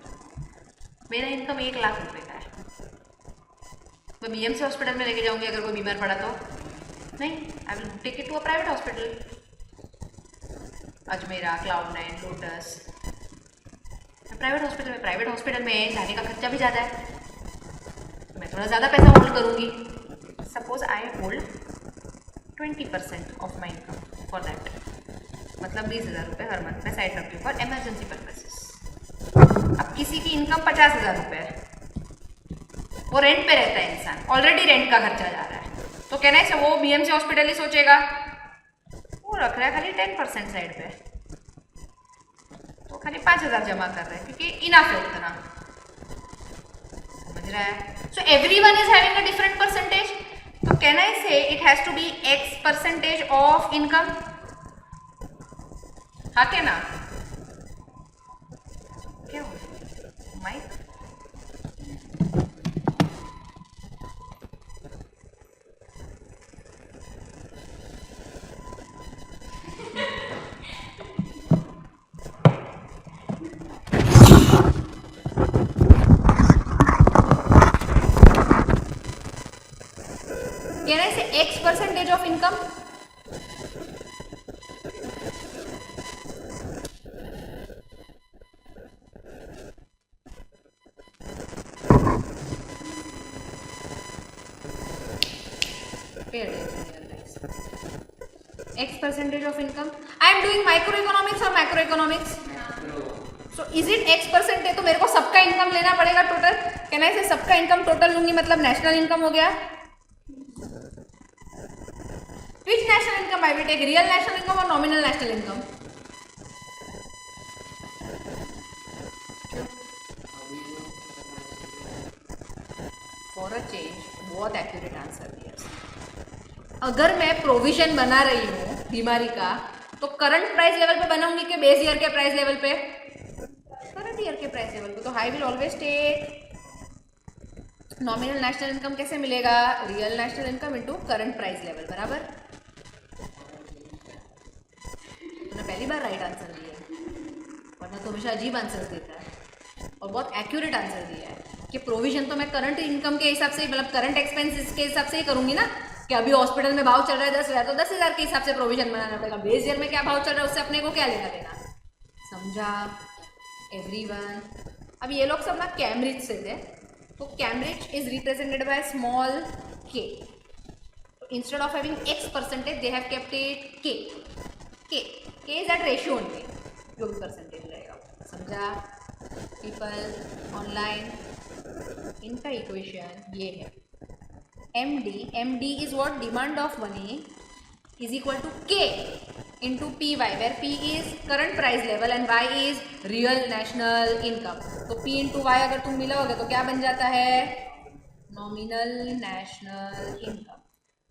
मेरा इनकम ₹1,00,000 का है, मैं बीएमसी हॉस्पिटल में लेके जाऊंगी अगर कोई बीमार पड़ा तो? नहीं, I will take it to a private hospital. Ajmera, Cloudnine, Lotus, private hospital में जाने का खर्चा भी ज़्यादा है, मैं थोड़ा ज़्यादा पैसा होल्ड करूंगी. Suppose I hold 20% of my income for that, मतलब ₹20,000 हर मंथ में साइड रखती हूँ फॉर एमरजेंसी पर्पसेस. अब किसी की इनकम ₹50,000 है, वो रेंट पे रहता है इंसान, ऑलरेडी रेंट का खर्चा जा रहा है, तो कहना है वो बीएमसी हॉस्पिटल ही सोचेगा, वो रख रहा है खाली 10% साइड पे, तो खाली 5,000 जमा कर रहा है क्योंकि इनफ है उतना. समझ रहा है? So everyone is having a different percentage, तो can I say it has to be X% of income. हाँ क्या ना? क्या हो mic? Can I say X% of income? Pay attention, guys. X percentage of income. I am doing microeconomics or macroeconomics. So is it X percentage? तो मेरे को सबका इनकम लेना पड़ेगा टोटल. Can I say सबका इनकम टोटल लूंगी मतलब नेशनल इनकम हो गया. Which national income I will take? Real national income or nominal national income? For a change, बहुत एक्यूरेट आंसर दिया. अगर मैं प्रोविजन बना रही हूँ बीमारी का तो करंट प्राइस लेवल पे बनाऊंगी कि बेस ईयर के प्राइस लेवल पे? करंट ईयर के प्राइस लेवल पे. तो I will always take nominal national income. कैसे मिलेगा? Real national income into current price level. बराबर. तूने पहली बार राइट आंसर दिया है, वरना तो हमेशा अजीब आंसर देता है और बहुत एक्यूरेट आंसर दिया है कि प्रोविजन तो मैं करंट इनकम के हिसाब से मतलब करंट एक्सपेंसेस के हिसाब से ही करूंगी ना. कि अभी हॉस्पिटल में भाव चल रहा है 10,000 तो 10,000 के हिसाब से प्रोविजन बनाना पड़ेगा. बेस ईयर में क्या भाव चल रहा है उससे अपने को क्या लेना देना. समझा एवरीवन? अब ये लोग सब ना कैम्ब्रिज से थे. तो Cambridge is represented by small K. Instead of having X percentage they have kept it K. K is that ratio only, जो भी परसेंटेज रहेगा. समझा पीपल ऑनलाइन? इनका इक्वेशन ये है. MD is what? Demand of money is equal to K into PY, where P is current price level and Y is real national income. तो P into Y अगर तुम मिलाओगे तो क्या बन जाता है? Nominal national income.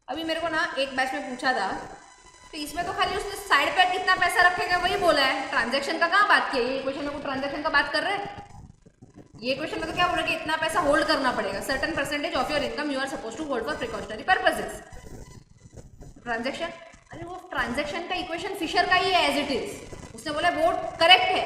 अभी मेरे को ना एक बैच में पूछा था तो इसमें तो खाली उसने साइड पे कितना पैसा रखेगा वही बोला है. ट्रांजैक्शन का कहाँ बात किया? ये क्वेश्चन में को ट्रांजैक्शन का बात कर रहे हैं. ये क्वेश्चन में तो क्या बोल रहा है कि इतना पैसा होल्ड करना पड़ेगा. Certain percentage of your income you are suppose to hold for precautionary purposes. Transaction, अरे वो ट्रांजैक्शन का इक्वेशन फिशर का ही है एज इट इज. उसने बोला वो करेक्ट है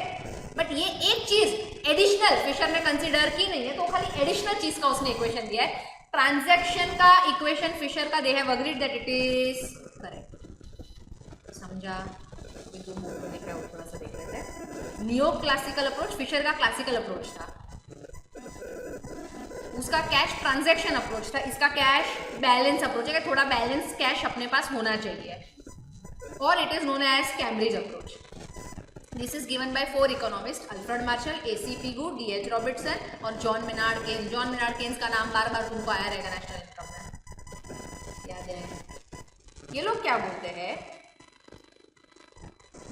बट ये एक चीज एडिशनल फिशर ने कंसिडर की नहीं है तो खाली एडिशनल चीज का उसने इक्वेशन दिया है. ट्रांजैक्शन का इक्वेशन फिशर का they have agreed that it is correct. समझा? जो बोर्ड में दिख रहा है वो थोड़ा सा देख लेते हैं. नियो क्लासिकल अप्रोच फिशर का क्लासिकल अप्रोच था. उसका कैश ट्रांजैक्शन अप्रोच था. इसका कैश बैलेंस अप्रोच है कि थोड़ा बैलेंस कैश अपने पास होना चाहिए. और it is known as Cambridge approach. This is given by 4 economist: Alfred Marshall, AC Pigou, DH Robertson और John Maynard Keynes. John Maynard Keynes का नाम बार बार तुमको आया रहेगा नेशनल इनकम में, याद है? ये लोग क्या बोलते हैं?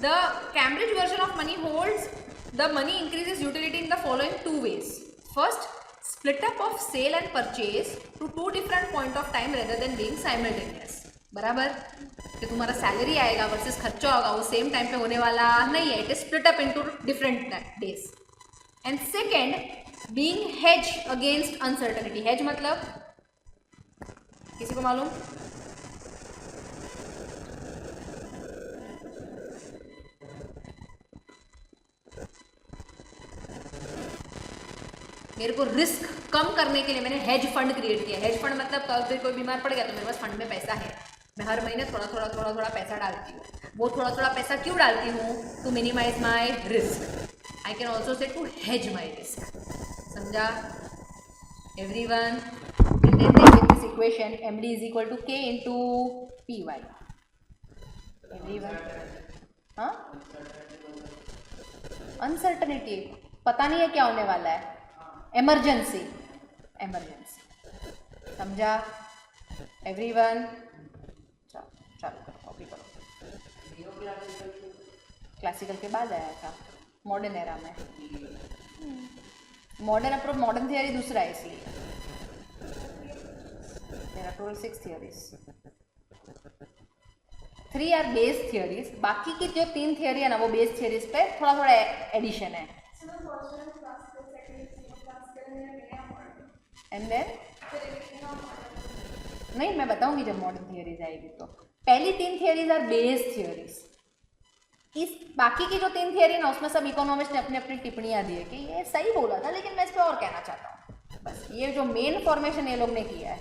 The Cambridge version of money holds the money increases utility in the following 2 ways. First, split up of sale and purchase to 2 different point of time rather than being simultaneous. बराबर कि तुम्हारा सैलरी आएगा वर्सेस खर्चा होगा वो सेम टाइम पे होने वाला नहीं है. It is split up into different days. And second, being hedge against uncertainty. Hedge मतलब किसी को मालूम? मेरे को रिस्क कम करने के लिए मैंने हेज फंड क्रिएट किया. हेज फंड मतलब कभी कोई बीमार पड़ गया तो मेरे पास फंड में पैसा है. मैं हर महीने थोड़ा थोड़ा पैसा डालती हूँ. वो थोड़ा पैसा क्यों डालती हूँ? To minimise my risk. I can also say to hedge my risk. समझा everyone? This equation MD is equal to K into PY. Everyone? हाँ, अनसर्टनिटी, पता नहीं है क्या होने वाला है. इमरजेंसी. समझा एवरीवन? चलो कॉपी करो. क्लासिकल के बाद आया था मॉडर्न एरा में. मॉडर्न अप्रोच, मॉडर्न थियरी दूसरा है इसलिए. There are total 6 theories. 3 are base theories. बाकी की जो 3 थियरी है ना वो बेस थियरीज पे थोड़ा एडिशन है. एंड देन नहीं, मैं बताऊंगी जब मॉडर्न थियरीज आएगी. तो पहली 3 थियरीज आर बेस थियरीज. इस बाकी की जो 3 थियरी ना उसमें सब इकोनॉमिस्ट ने अपनी अपनी टिप्पणियां दी है कि ये सही बोला था लेकिन मैं इस पर और कहना चाहता हूँ. बस ये जो मेन फॉर्मेशन ये लोग ने किया है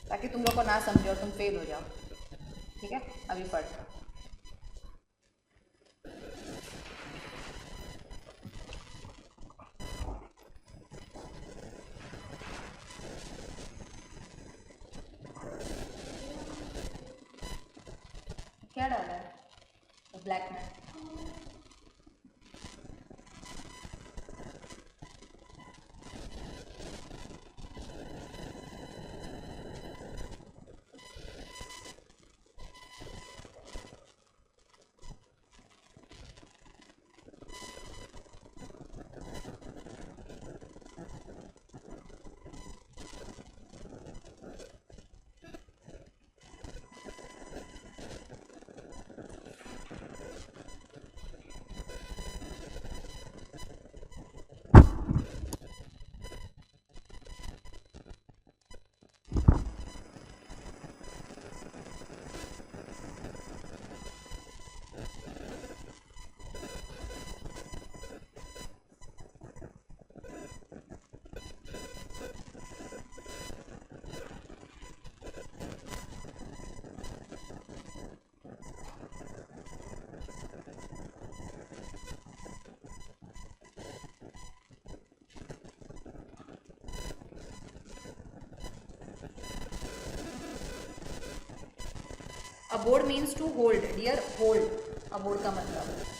ताकि तुम लोग को ना समझो और तुम फेल हो जाओ. ठीक है, अभी पढ़. ब्लैक में। Aboard means to hold, dear hold aboard का मतलब।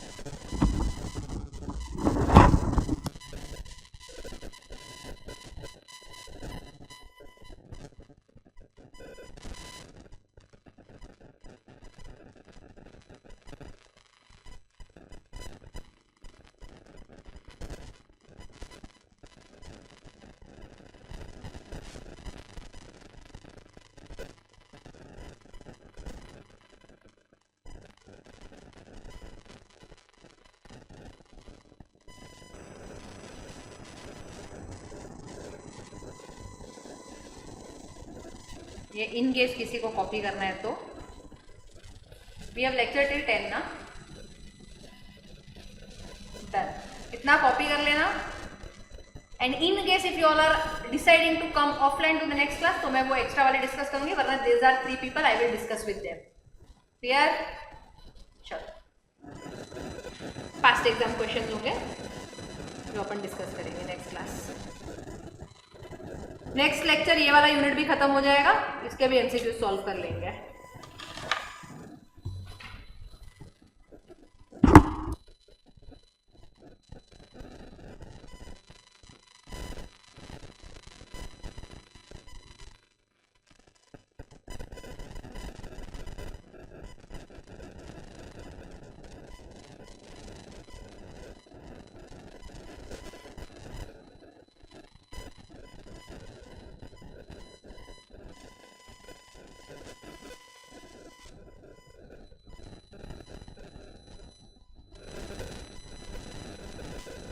ये इन केस किसी को कॉपी करना है तो वी हैव लेक्चर टिल 10 ना, डन, इतना कॉपी कर लेना। And in case if you all are deciding to come offline to the next class तो मैं वो एक्स्ट्रा वाले डिस्कस करूंगी, वरना these are 3 people I will discuss with them. Clear? चलो पास्ट एग्जाम क्वेश्चन होंगे जो अपन डिस्कस करेंगे नेक्स्ट क्लास। नेक्स्ट लेक्चर ये वाला यूनिट भी खत्म हो जाएगा, इसके भी एमसीक्यू सॉल्व कर लेंगे।